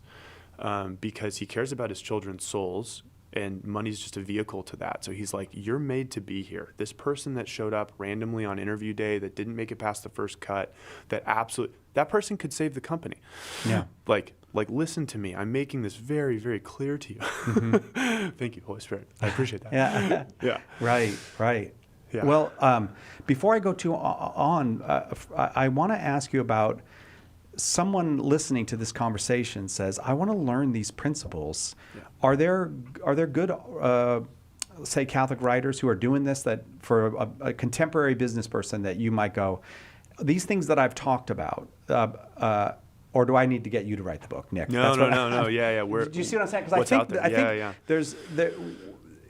because He cares about His children's souls. And money's just a vehicle to that. So He's like, you're made to be here. This person that showed up randomly on interview day that didn't make it past the first cut, that person could save the company. Yeah. Like listen to me. I'm making this very, very clear to you. Mm-hmm. Thank you, Holy Spirit. I appreciate that. Yeah. Yeah. Right. Yeah. Well, before I go on, I want to ask you about someone listening to this conversation says, I want to learn these principles. Yeah. Are there good, say, Catholic writers who are doing this, that for a contemporary business person that you might go, these things that I've talked about, or do I need to get you to write the book, Nick? No. Yeah. Do you see what I'm saying? Because I think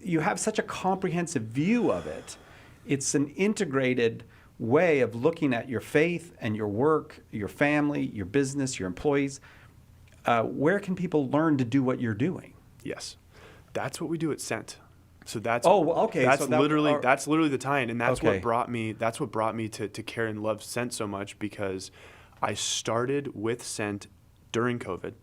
you have such a comprehensive view of it. It's an integrated way of looking at your faith and your work, your family, your business, your employees. Where can people learn to do what you're doing? Yes, that's what we do at Sent. So that's okay. That's literally the tie-in, and that's okay. what brought me to care and love Sent so much, because I started with Sent during COVID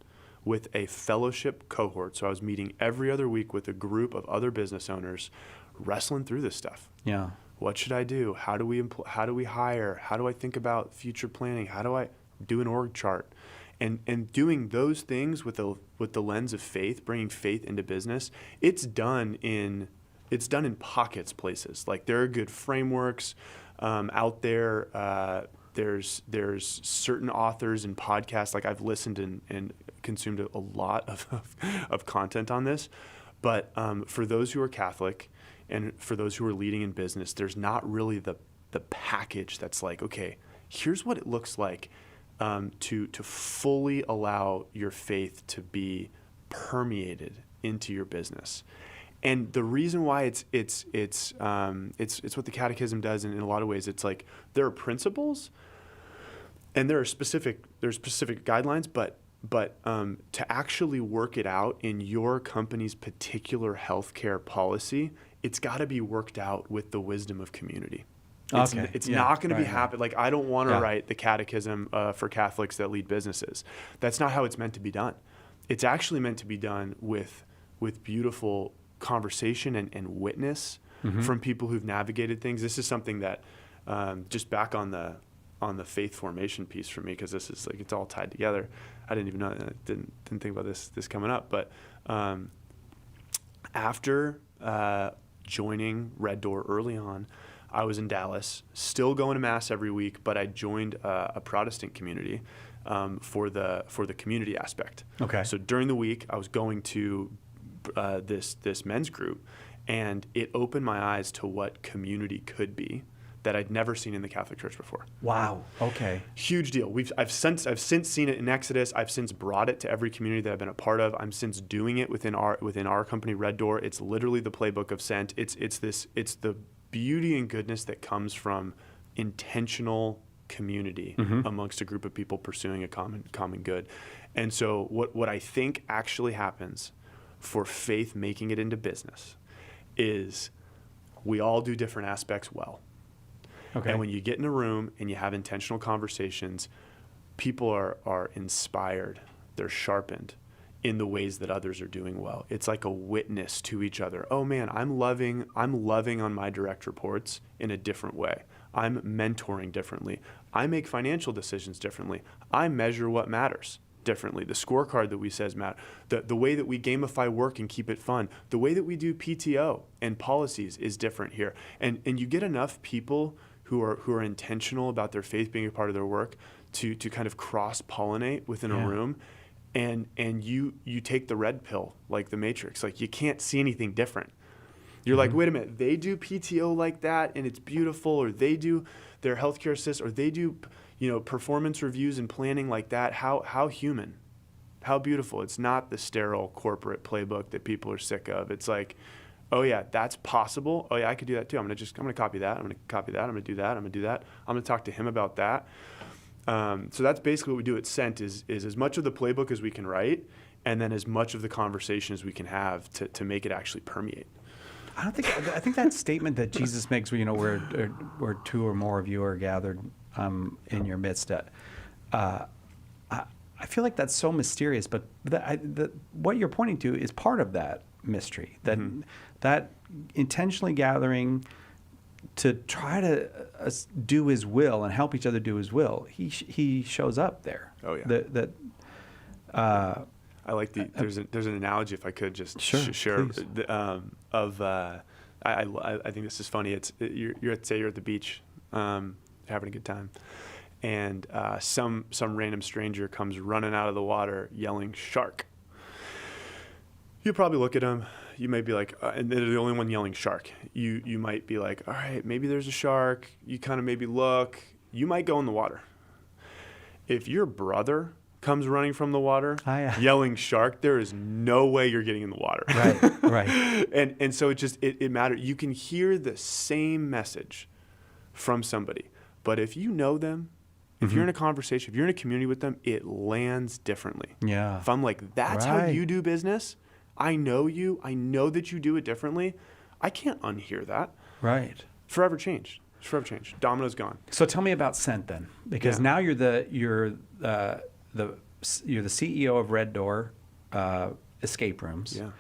with a fellowship cohort. So I was meeting every other week with a group of other business owners, wrestling through this stuff. Yeah. What should I do? How do we hire? How do I think about future planning? How do I do an org chart? And doing those things with the lens of faith, bringing faith into business, it's done in pockets places. Like there are good frameworks out there. There's certain authors and podcasts. Like I've listened and consumed a lot of content on this. But for those who are Catholic and for those who are leading in business, there's not really the package that's like, okay, here's what it looks like to fully allow your faith to be permeated into your business. And the reason why it's what the Catechism does, and in a lot of ways, it's like there are principles and there's specific guidelines, but to actually work it out in your company's particular healthcare policy, it's got to be worked out with the wisdom of community. It's not going to be happen. Like, I don't want to write the catechism for Catholics that lead businesses. That's not how it's meant to be done. It's actually meant to be done with beautiful conversation and witness from people who've navigated things. This is something that just back on the faith formation piece for me, because this is like, it's all tied together. I didn't even know, didn't think about this coming up, but after joining Red Door early on, I was in Dallas, still going to Mass every week, but I joined a Protestant community for the community aspect. Okay. So during the week, I was going to this men's group, and it opened my eyes to what community could be that I'd never seen in the Catholic Church before. Wow. Okay. Huge deal. I've since seen it in Exodus. I've since brought it to every community that I've been a part of. I'm since doing it within our company, Red Door. It's literally the playbook of Sent. It's the beauty and goodness that comes from intentional community amongst a group of people pursuing a common good. And so what I think actually happens for faith making it into business is we all do different aspects well. Okay. And when you get in a room and you have intentional conversations, people are inspired, they're sharpened in the ways that others are doing well. It's like a witness to each other. Oh man, I'm loving on my direct reports in a different way. I'm mentoring differently. I make financial decisions differently. I measure what matters differently. The scorecard that we says matter. The way that we gamify work and keep it fun. The way that we do PTO and policies is different here. And you get enough people who are intentional about their faith being a part of their work to kind of cross-pollinate within a room. And you take the red pill, like the Matrix. Like, you can't see anything different. You're like, wait a minute, they do PTO like that and it's beautiful, or they do their healthcare assist, or they do, performance reviews and planning like that. How human, how beautiful. It's not the sterile corporate playbook that people are sick of. It's like, oh yeah, that's possible. Oh yeah, I could do that too. I'm gonna copy that. I'm gonna copy that. I'm gonna do that. I'm gonna do that. I'm gonna talk to him about that. So that's basically what we do at Sent is as much of the playbook as we can write, and then as much of the conversation as we can have to make it actually permeate. I think that statement that Jesus makes, where two or more of you are gathered in your midst. I feel like that's so mysterious, but what you're pointing to is part of that mystery. That intentionally gathering to try to do His will and help each other do His will. He shows up there. Oh yeah. I like there's an analogy, if I could just share I think this is funny. You're at the beach, having a good time, and some random stranger comes running out of the water yelling "shark." You probably look at him. You may be like, and they're the only one yelling "shark." You might be like, all right, maybe there's a shark. You kind of maybe look. You might go in the water. If your brother comes running from the water, yelling "shark," there is no way you're getting in the water. Right. And so it matters. You can hear the same message from somebody, but if you know them, if you're in a conversation, if you're in a community with them, it lands differently. Yeah. If I'm like, that's how you do business, I know you, I know that you do it differently, I can't unhear that. Right. Forever changed. It's forever changed. Domino's gone. So tell me about Sent then, because now you're the CEO of Red Door Escape Rooms. Yeah.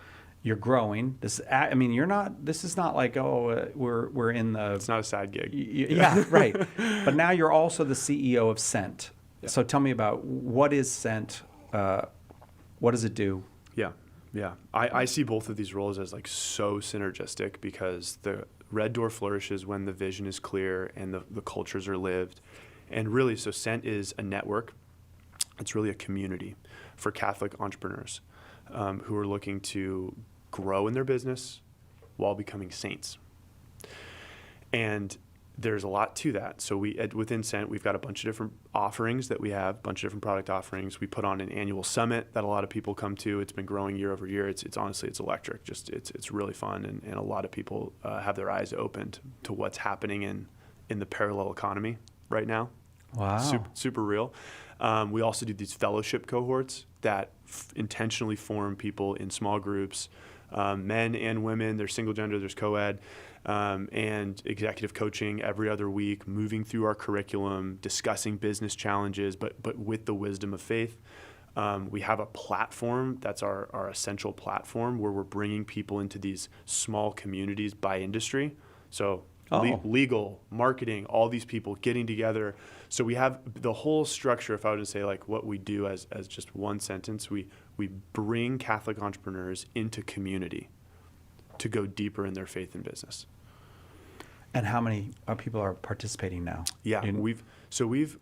You're growing. This is not like, we're in the. It's not a side gig. Yeah, right. But now you're also the CEO of Sent. Yeah. So tell me about, what is Sent? What does it do? Yeah. I see both of these roles as like so synergistic, because the Red Door flourishes when the vision is clear and the cultures are lived. And really, so Sent is a network. It's really a community for Catholic entrepreneurs who are looking to grow in their business while becoming saints. And there's a lot to that. So within Sent, we've got a bunch of different offerings that we have, a bunch of different product offerings. We put on an annual summit that a lot of people come to. It's been growing year over year. It's honestly, it's electric. It's really fun. And a lot of people have their eyes opened to what's happening in the parallel economy right now. Wow. Super real. We also do these fellowship cohorts that intentionally form people in small groups, men and women. There's single gender, there's co-ed, and executive coaching every other week, moving through our curriculum, discussing business challenges, but with the wisdom of faith. We have a platform that's our essential platform where we're bringing people into these small communities by industry. So legal, marketing, all these people getting together. So we have the whole structure. If I were to say like what we do as just one sentence, we bring Catholic entrepreneurs into community to go deeper in their faith and business. And how many people are participating now? Yeah, we've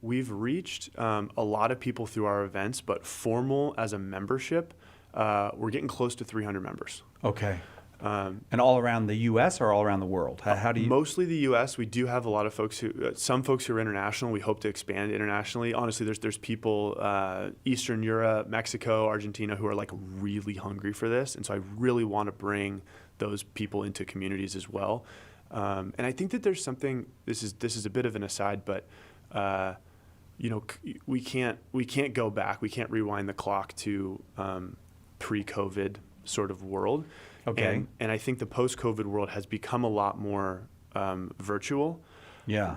reached a lot of people through our events, but formal as a membership, we're getting close to 300 members. Okay. And all around the U.S. or all around the world? How do you? Mostly the U.S. We do have a lot of folks some folks who are international. We hope to expand internationally. Honestly, there's people Eastern Europe, Mexico, Argentina who are like really hungry for this, and so I really want to bring those people into communities as well. And I think that there's something. This is a bit of an aside, but we can't go back. We can't rewind the clock to pre-COVID sort of world. Okay. And I think the post-COVID world has become a lot more virtual. Yeah.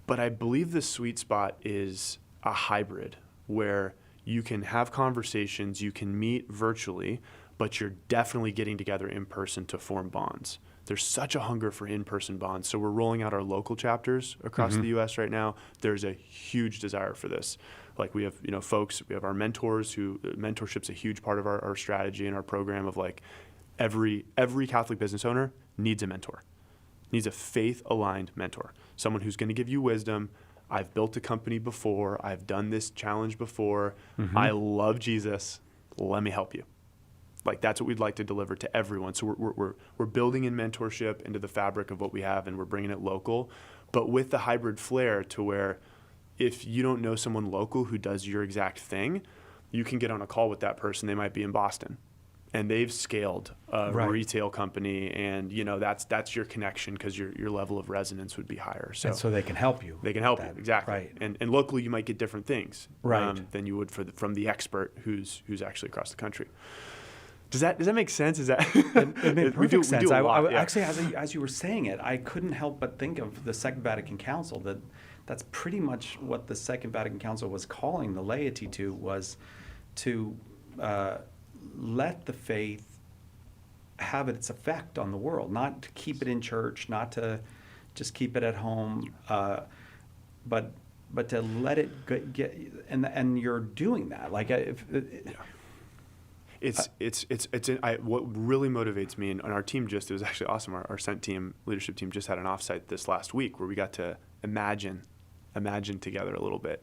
But I believe the sweet spot is a hybrid where you can have conversations, you can meet virtually, but you're definitely getting together in person to form bonds. There's such a hunger for in-person bonds. So we're rolling out our local chapters across the U.S. right now. There's a huge desire for this. Like we have, folks, we have our mentors who mentorship's a huge part of our strategy and our program of like every Catholic business owner needs a mentor, needs a faith-aligned mentor, someone who's going to give you wisdom. I've built a company before. I've done this challenge before. I love Jesus. Let me help you. Like that's what we'd like to deliver to everyone. So we're building in mentorship into the fabric of what we have, and we're bringing it local, but with the hybrid flair to where if you don't know someone local who does your exact thing, you can get on a call with that person. They might be in Boston, and they've scaled a retail company, and that's your connection because your level of resonance would be higher. So, and so they can help you. They can help you, exactly. Right. And locally you might get different things than you would from the expert who's actually across the country. Does that make sense? Is that it made perfect sense? Actually, as you were saying it, I couldn't help but think of the Second Vatican Council. That's pretty much what the Second Vatican Council was calling the laity to, was to let the faith have its effect on the world, not to keep it in church, not to just keep it at home, but to let it get. And you're doing that, like what really motivates me, and our team it was actually awesome. Our Sent team, leadership team, just had an offsite this last week where we got to imagine together a little bit.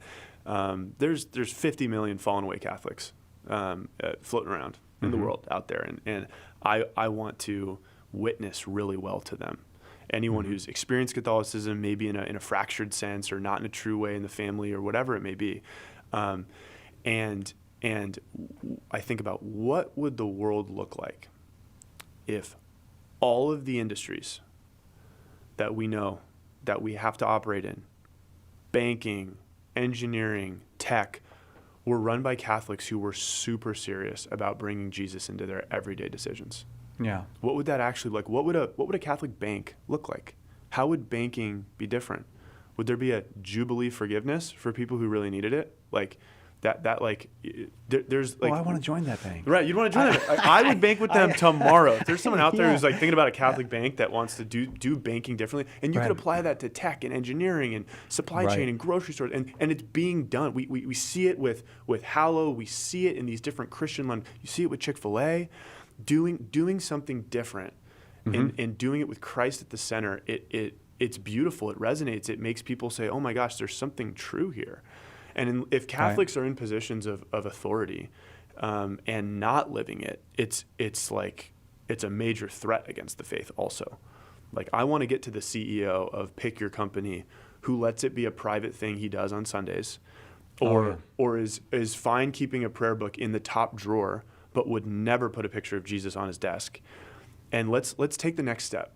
There's 50 million fallen away Catholics floating around in the world out there, and I want to witness really well to them. Anyone who's experienced Catholicism, maybe in a fractured sense or not in a true way in the family or whatever it may be, and I think about what would the world look like if all of the industries that we know that we have to operate in, banking, engineering, tech, were run by Catholics who were super serious about bringing Jesus into their everyday decisions. Yeah. What would that actually look like? What would a Catholic bank look like? How would banking be different? Would there be a Jubilee forgiveness for people who really needed it? Like there's like. Oh, I want to join that bank. Right, you'd want to join them. I would bank with them tomorrow. If there's someone out there who's like thinking about a Catholic bank that wants to do banking differently, and you could apply that to tech and engineering and supply chain and grocery stores, and it's being done. We see it with Hallow. We see it in these different Christian land. You see it with Chick-fil-A, doing something different, and doing it with Christ at the center. It's beautiful. It resonates. It makes people say, "Oh my gosh, there's something true here." And if Catholics are in positions of authority and not living it, it's a major threat against the faith also. Like I want to get to the CEO of Pick Your Company who lets it be a private thing he does on Sundays, or is fine keeping a prayer book in the top drawer, but would never put a picture of Jesus on his desk. And let's take the next step.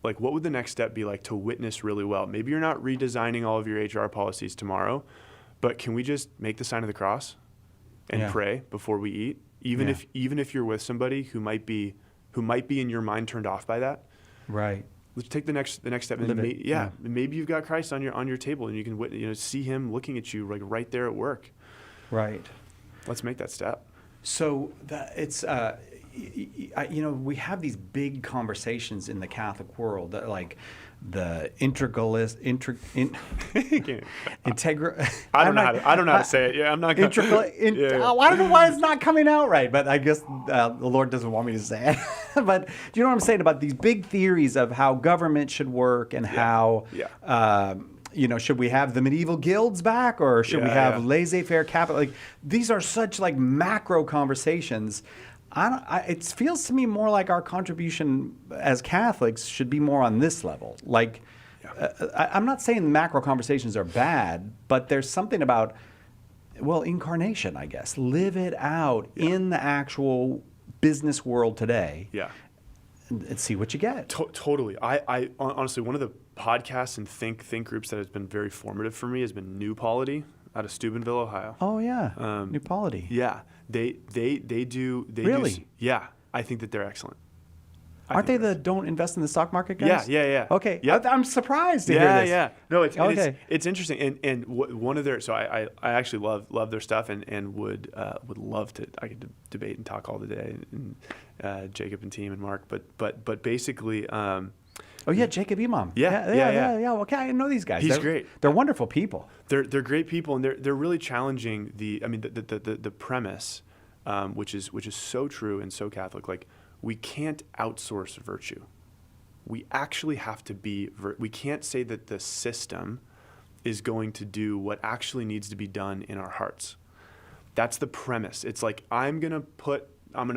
Like what would the next step be like to witness really well? Maybe you're not redesigning all of your HR policies tomorrow, but can we just make the sign of the cross and Yeah. pray before we eat? Even Yeah. if you're with somebody who might be in your mind turned off by that, Right. let's take the next step. And Live it. Yeah. maybe you've got Christ on your table, and you can see Him looking at you like right there at work. Right. Let's make that step. So it's we have these big conversations in the Catholic world that like the integralist integral. I don't know how to say it. Yeah, I'm not gonna. I don't know why it's not coming out right, but I guess the Lord doesn't want me to say it. But do you know what I'm saying about these big theories of how government should work and how, should we have the medieval guilds back or should we have laissez-faire capital? Like these are such like macro conversations. It feels to me more like our contribution as Catholics should be more on this level. Like, I'm not saying macro conversations are bad, but there's something about, incarnation, I guess. Live it out in the actual business world today. Yeah. And see what you get. Totally. I honestly, one of the podcasts and think groups that has been very formative for me has been New Polity out of Steubenville, Ohio. Oh yeah, New Polity. Yeah, they do. Really? Yeah, I think that they're excellent. Aren't they the don't invest in the stock market guys? Yeah. Okay. Yep. I'm surprised to hear this. Yeah. No, it's interesting. And one of their, so I actually love their stuff and would love to, I could debate and talk all the day, and Jacob and team and Mark, but basically. Jacob Imam. Yeah. Okay, I know these guys. He's great. They're wonderful people. They're great people, and they're really challenging the premise, which is so true and so Catholic. Like we can't outsource virtue. We actually have to be. We can't say that the system is going to do what actually needs to be done in our hearts. That's the premise. It's like I'm gonna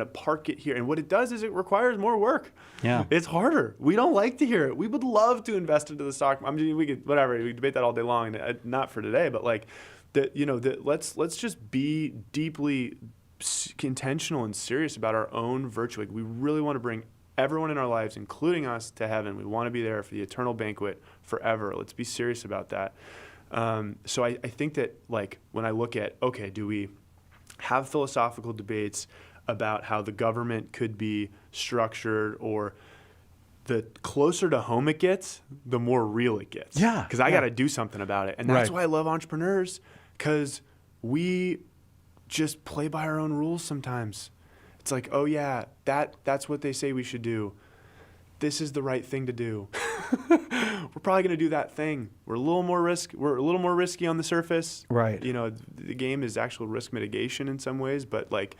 park it here. And what it does is it requires more work. Yeah. It's harder. We don't like to hear it. We would love to invest into the stock. We could debate that all day long, and not for today, but like let's just be deeply intentional and serious about our own virtue. Like we really want to bring everyone in our lives, including us, to heaven. We want to be there for the eternal banquet forever. Let's be serious about that. So I think that like when I look at, okay, do we have philosophical debates about how the government could be structured, or the closer to home it gets, the more real it gets. Yeah. Because I got to do something about it. And that's why I love entrepreneurs, because we just play by our own rules sometimes. It's like, oh yeah, that's what they say we should do. This is the right thing to do. We're probably going to do that thing. We're a little more risky on the surface. Right. The game is actual risk mitigation in some ways, but like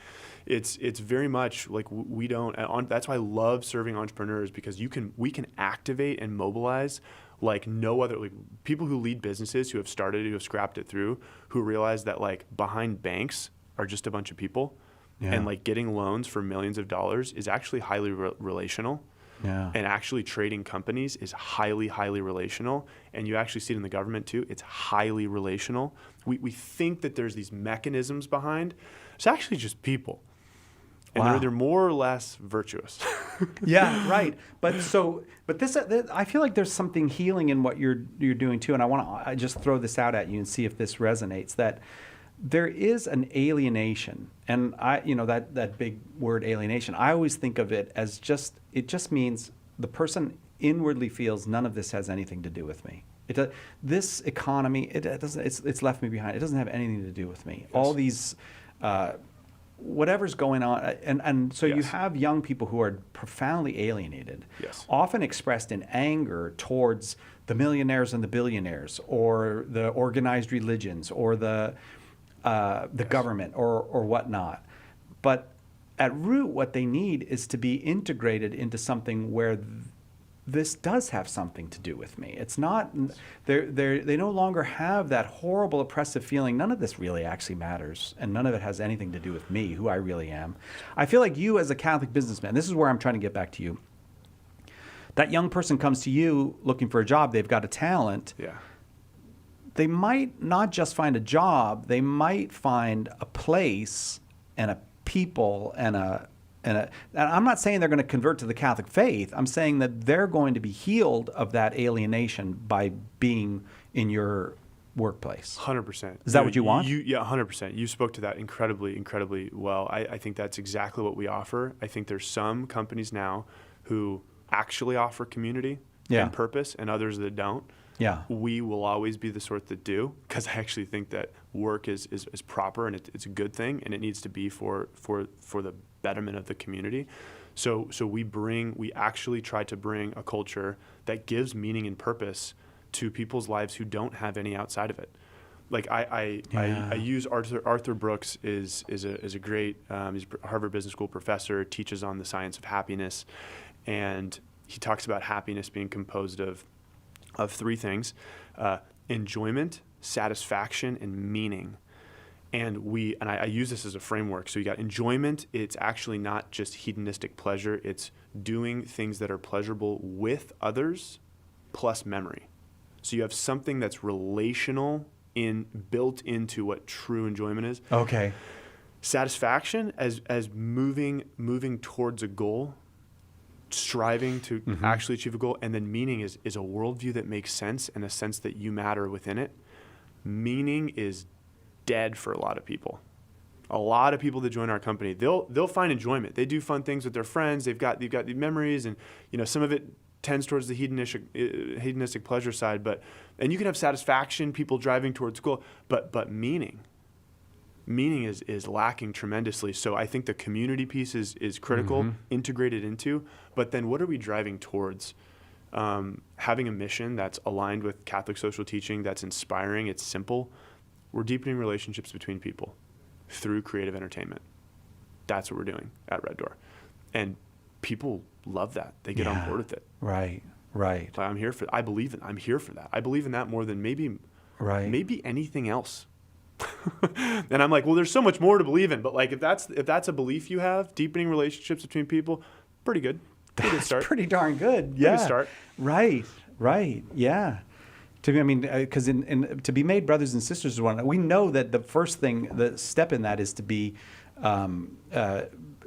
it's very much like we don't. That's why I love serving entrepreneurs, because we can activate and mobilize like no other, like people who lead businesses who have scrapped it through, who realize that like behind banks are just a bunch of people, and like getting loans for millions of dollars is actually highly relational. Yeah. And actually trading companies is highly, highly relational. And you actually see it in the government too. It's highly relational. We think that there's these mechanisms behind. It's actually just people. And they're more or less virtuous. Yeah, right. But this, I feel like there's something healing in what you're doing too. And I want to just throw this out at you and see if this resonates, that there is an alienation, and that big word alienation, I always think of it as it just means the person inwardly feels none of this has anything to do with me. This economy, it doesn't. It's left me behind. It doesn't have anything to do with me. Yes. All these, whatever's going on, and so you have young people who are profoundly alienated, often expressed in anger towards the millionaires and the billionaires, or the organized religions, or the government, or whatnot. But at root, what they need is to be integrated into something where this does have something to do with me. It's not, they no longer have that horrible oppressive feeling, none of this really actually matters, and none of it has anything to do with me, who I really am. I feel like you as a Catholic businessman, this is where I'm trying to get back to you. That young person comes to you looking for a job, they've got a talent. Yeah. They might not just find a job, they might find a place and a people and I'm not saying they're going to convert to the Catholic faith. I'm saying that they're going to be healed of that alienation by being in your workplace. 100%. Is that what you want? Yeah, 100%. You spoke to that incredibly well. I think that's exactly what we offer. I think there's some companies now who actually offer community and purpose, and others that don't. Yeah. We will always be the sort that do, because I actually think that work is proper, and it's a good thing, and it needs to be for the betterment of the community. So we actually try to bring a culture that gives meaning and purpose to people's lives who don't have any outside of it. Like I use Arthur Brooks is a great he's a Harvard Business School professor, teaches on the science of happiness, and he talks about happiness being composed of three things: enjoyment, satisfaction, and meaning. And I use this as a framework. So you got enjoyment. It's actually not just hedonistic pleasure. It's doing things that are pleasurable with others plus memory. So you have something that's relational built into what true enjoyment is. Okay. Satisfaction as moving towards a goal, striving to actually achieve a goal. And then meaning is a worldview that makes sense, and a sense that you matter within it. Meaning is dead for a lot of people. A lot of people that join our company, they'll find enjoyment. They do fun things with their friends. They've got the memories, and some of it tends towards the hedonistic pleasure side. And you can have satisfaction, people driving towards goal, but meaning is lacking tremendously. So I think the community piece is critical, integrated into. But then what are we driving towards? Having a mission that's aligned with Catholic social teaching, that's inspiring, it's simple. We're deepening relationships between people through creative entertainment. That's what we're doing at Red Door. And people love that. They get on board with it. Right. Like, I'm here for that. I believe in that more than maybe anything else. And I'm like, well, there's so much more to believe in, but like if that's a belief you have, deepening relationships between people, pretty good. Pretty good start. Pretty darn good. Yeah. Pretty good start. Right. Yeah. To me, I mean, because to be made brothers and sisters is one. We know that the first thing, the step in that is to be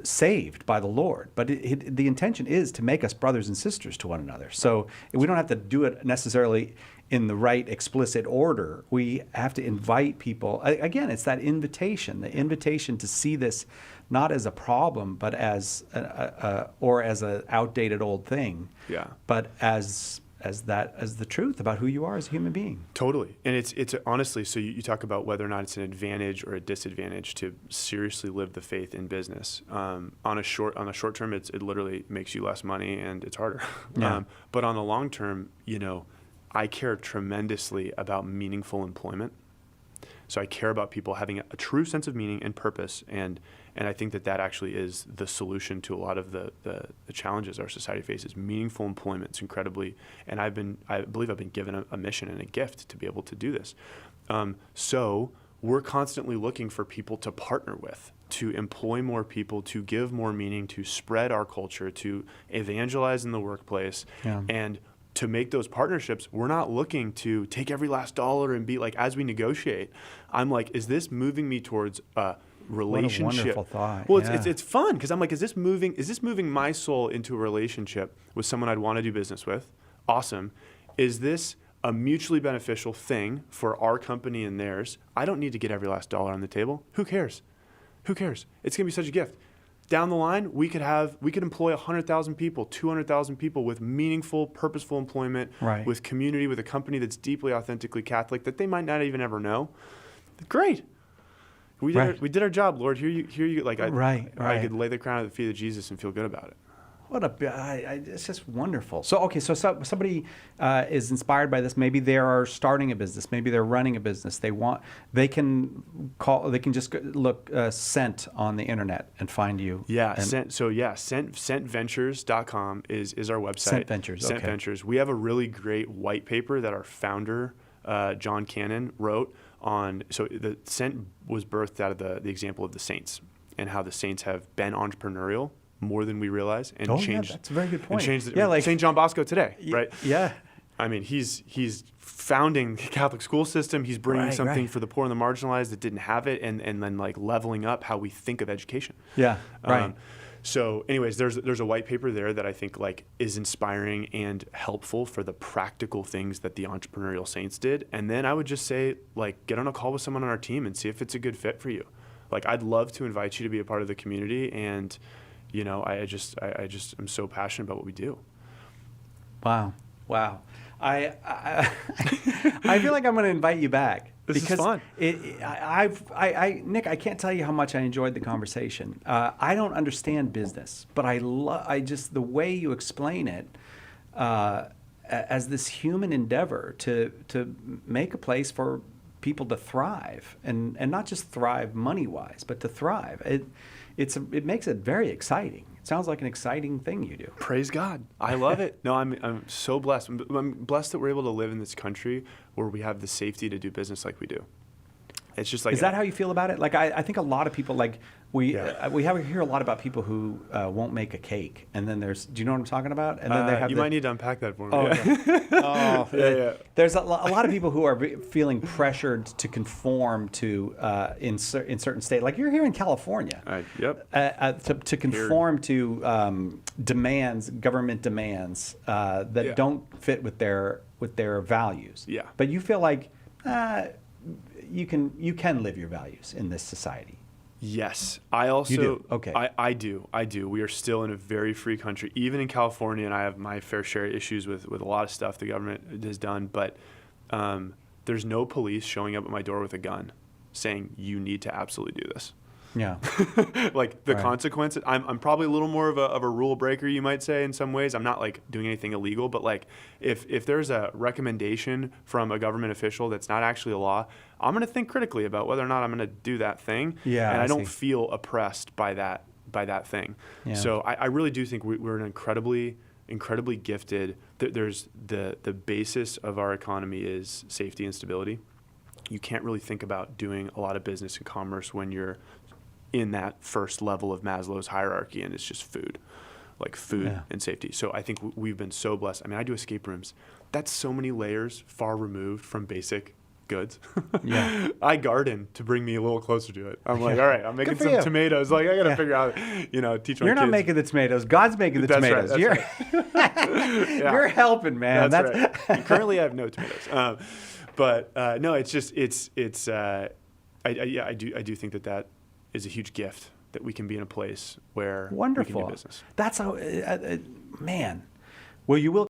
saved by the Lord. But the intention is to make us brothers and sisters to one another. So we don't have to do it necessarily in the right explicit order. We have to invite people. Again, it's that invitation, the invitation to see this not as a problem, but as an outdated old thing. Yeah. But as the truth about who you are as a human being. Totally. And it's honestly, so you talk about whether or not it's an advantage or a disadvantage to seriously live the faith in business. On a short term, it literally makes you less money and it's harder. Yeah. But on the long term, I care tremendously about meaningful employment. So I care about people having a true sense of meaning and purpose, and I think that actually is the solution to a lot of the challenges our society faces. Meaningful employment is incredibly, and I believe I've been given a mission and a gift to be able to do this. So we're constantly looking for people to partner with, to employ more people, to give more meaning, to spread our culture, to evangelize in the workplace, and to make those partnerships. We're not looking to take every last dollar and be like, as we negotiate, I'm like, is this moving me towards a relationship? What a wonderful thought. Well, it's fun because I'm like, is this moving my soul into a relationship with someone I'd want to do business with? Awesome. Is this a mutually beneficial thing for our company and theirs? I don't need to get every last dollar on the table. Who cares? It's going to be such a gift. Down the line, we could employ 100,000 people, 200,000 people with meaningful, purposeful employment, with community, with a company that's deeply, authentically Catholic that they might not even ever know. Great. We did our job, Lord. Here you. Like I could lay the crown at the feet of Jesus and feel good about it. It's just wonderful. So somebody is inspired by this. Maybe they are starting a business. Maybe they're running a business. They can just look Sent on the internet and find you. Yeah. Sentventures.com is our website. Sent Ventures. Sent okay. Ventures. We have a really great white paper that our founder, John Cannon, wrote on. So the Sent was birthed out of the example of the saints and how the saints have been entrepreneurial more than we realize, and changed. That's a very good point. Like St. John Bosco today, right? Yeah. I mean, he's founding the Catholic school system. He's bringing something for the poor and the marginalized that didn't have it, and then like leveling up how we think of education. Yeah. Right. So anyways, there's a white paper there that I think like is inspiring and helpful for the practical things that the Entrepreneurial Saints did. And then I would just say, like, get on a call with someone on our team and see if it's a good fit for you. Like, I'd love to invite you to be a part of the community. And, you know, I just am so passionate about what we do. Wow. Wow. I feel like I'm going to invite you back. This is fun. Nick, I can't tell you how much I enjoyed the conversation. I don't understand business, but I just, the way you explain it, as this human endeavor to make a place for people to thrive, and not just thrive money-wise, but to thrive. It makes it very exciting. It sounds like an exciting thing you do. Praise God. I love it. No, I'm so blessed. I'm blessed that we're able to live in this country where we have the safety to do business like we do. It's just like, is that how you feel about it? Like, I think a lot of people, like, we hear a lot about people who won't make a cake, and then do you know what I'm talking about? And then they have you might need to unpack that for me. Oh, yeah. Yeah. There's a lot of people who are feeling pressured to conform to in certain states, like you're here in California. Yep. To conform to government demands that don't fit with their values. Yeah. But you feel like you can live your values in this society. Yes. I also, you do. Okay. I do. We are still in a very free country, even in California, and I have my fair share of issues with a lot of stuff the government has done, but there's no police showing up at my door with a gun saying, you need to absolutely do this. Yeah. Like the Right. consequences, I'm probably a little more of a rule breaker, you might say, in some ways. I'm not like doing anything illegal, but like if there's a recommendation from a government official that's not actually a law, I'm going to think critically about whether or not I'm going to do that thing. Yeah, and I don't see. feel oppressed by that thing. Yeah. So I really do think we're an incredibly gifted. There's the basis of our economy is safety and stability. You can't really think about doing a lot of business and commerce when you're in that first level of Maslow's hierarchy, and it's just food Yeah. and safety. So I think we've been so blessed. I mean, I do escape rooms. That's so many layers far removed from basic goods. Yeah. I garden to bring me a little closer to it. I'm like, all right, I'm making for some you. tomatoes. Like, I got to figure out, teach my You're not kids. making the tomatoes. God's making the That's right, tomatoes. that's Yeah. You're helping, man. That's right. Currently, I have no tomatoes. But no, it's just I do think that is a huge gift that we can be in a place where we can Wonderful. do business. That's how, man. Well, you will